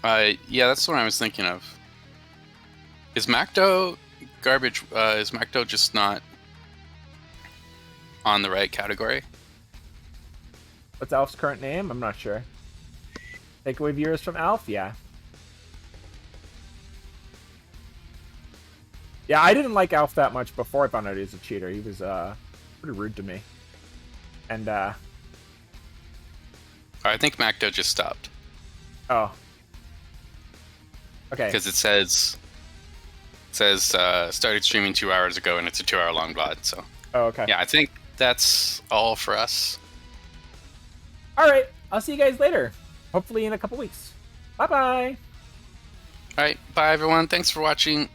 Yeah, that's what I was thinking of. Is Macdo garbage? Is Macdo just not on the right category? What's Alf's current name? I'm not sure. Takeaway viewers from Alf? Yeah. Yeah, I didn't like Alf that much before I found out he was a cheater. He was pretty rude to me. And I think Macdo just stopped. Oh. Okay. Because it says started streaming 2 hours ago, and it's a 2 hour long VOD. So. Oh, okay. Yeah, I think that's all for us. All right. I'll see you guys later. Hopefully in a couple weeks. Bye-bye. All right. Bye, everyone. Thanks for watching.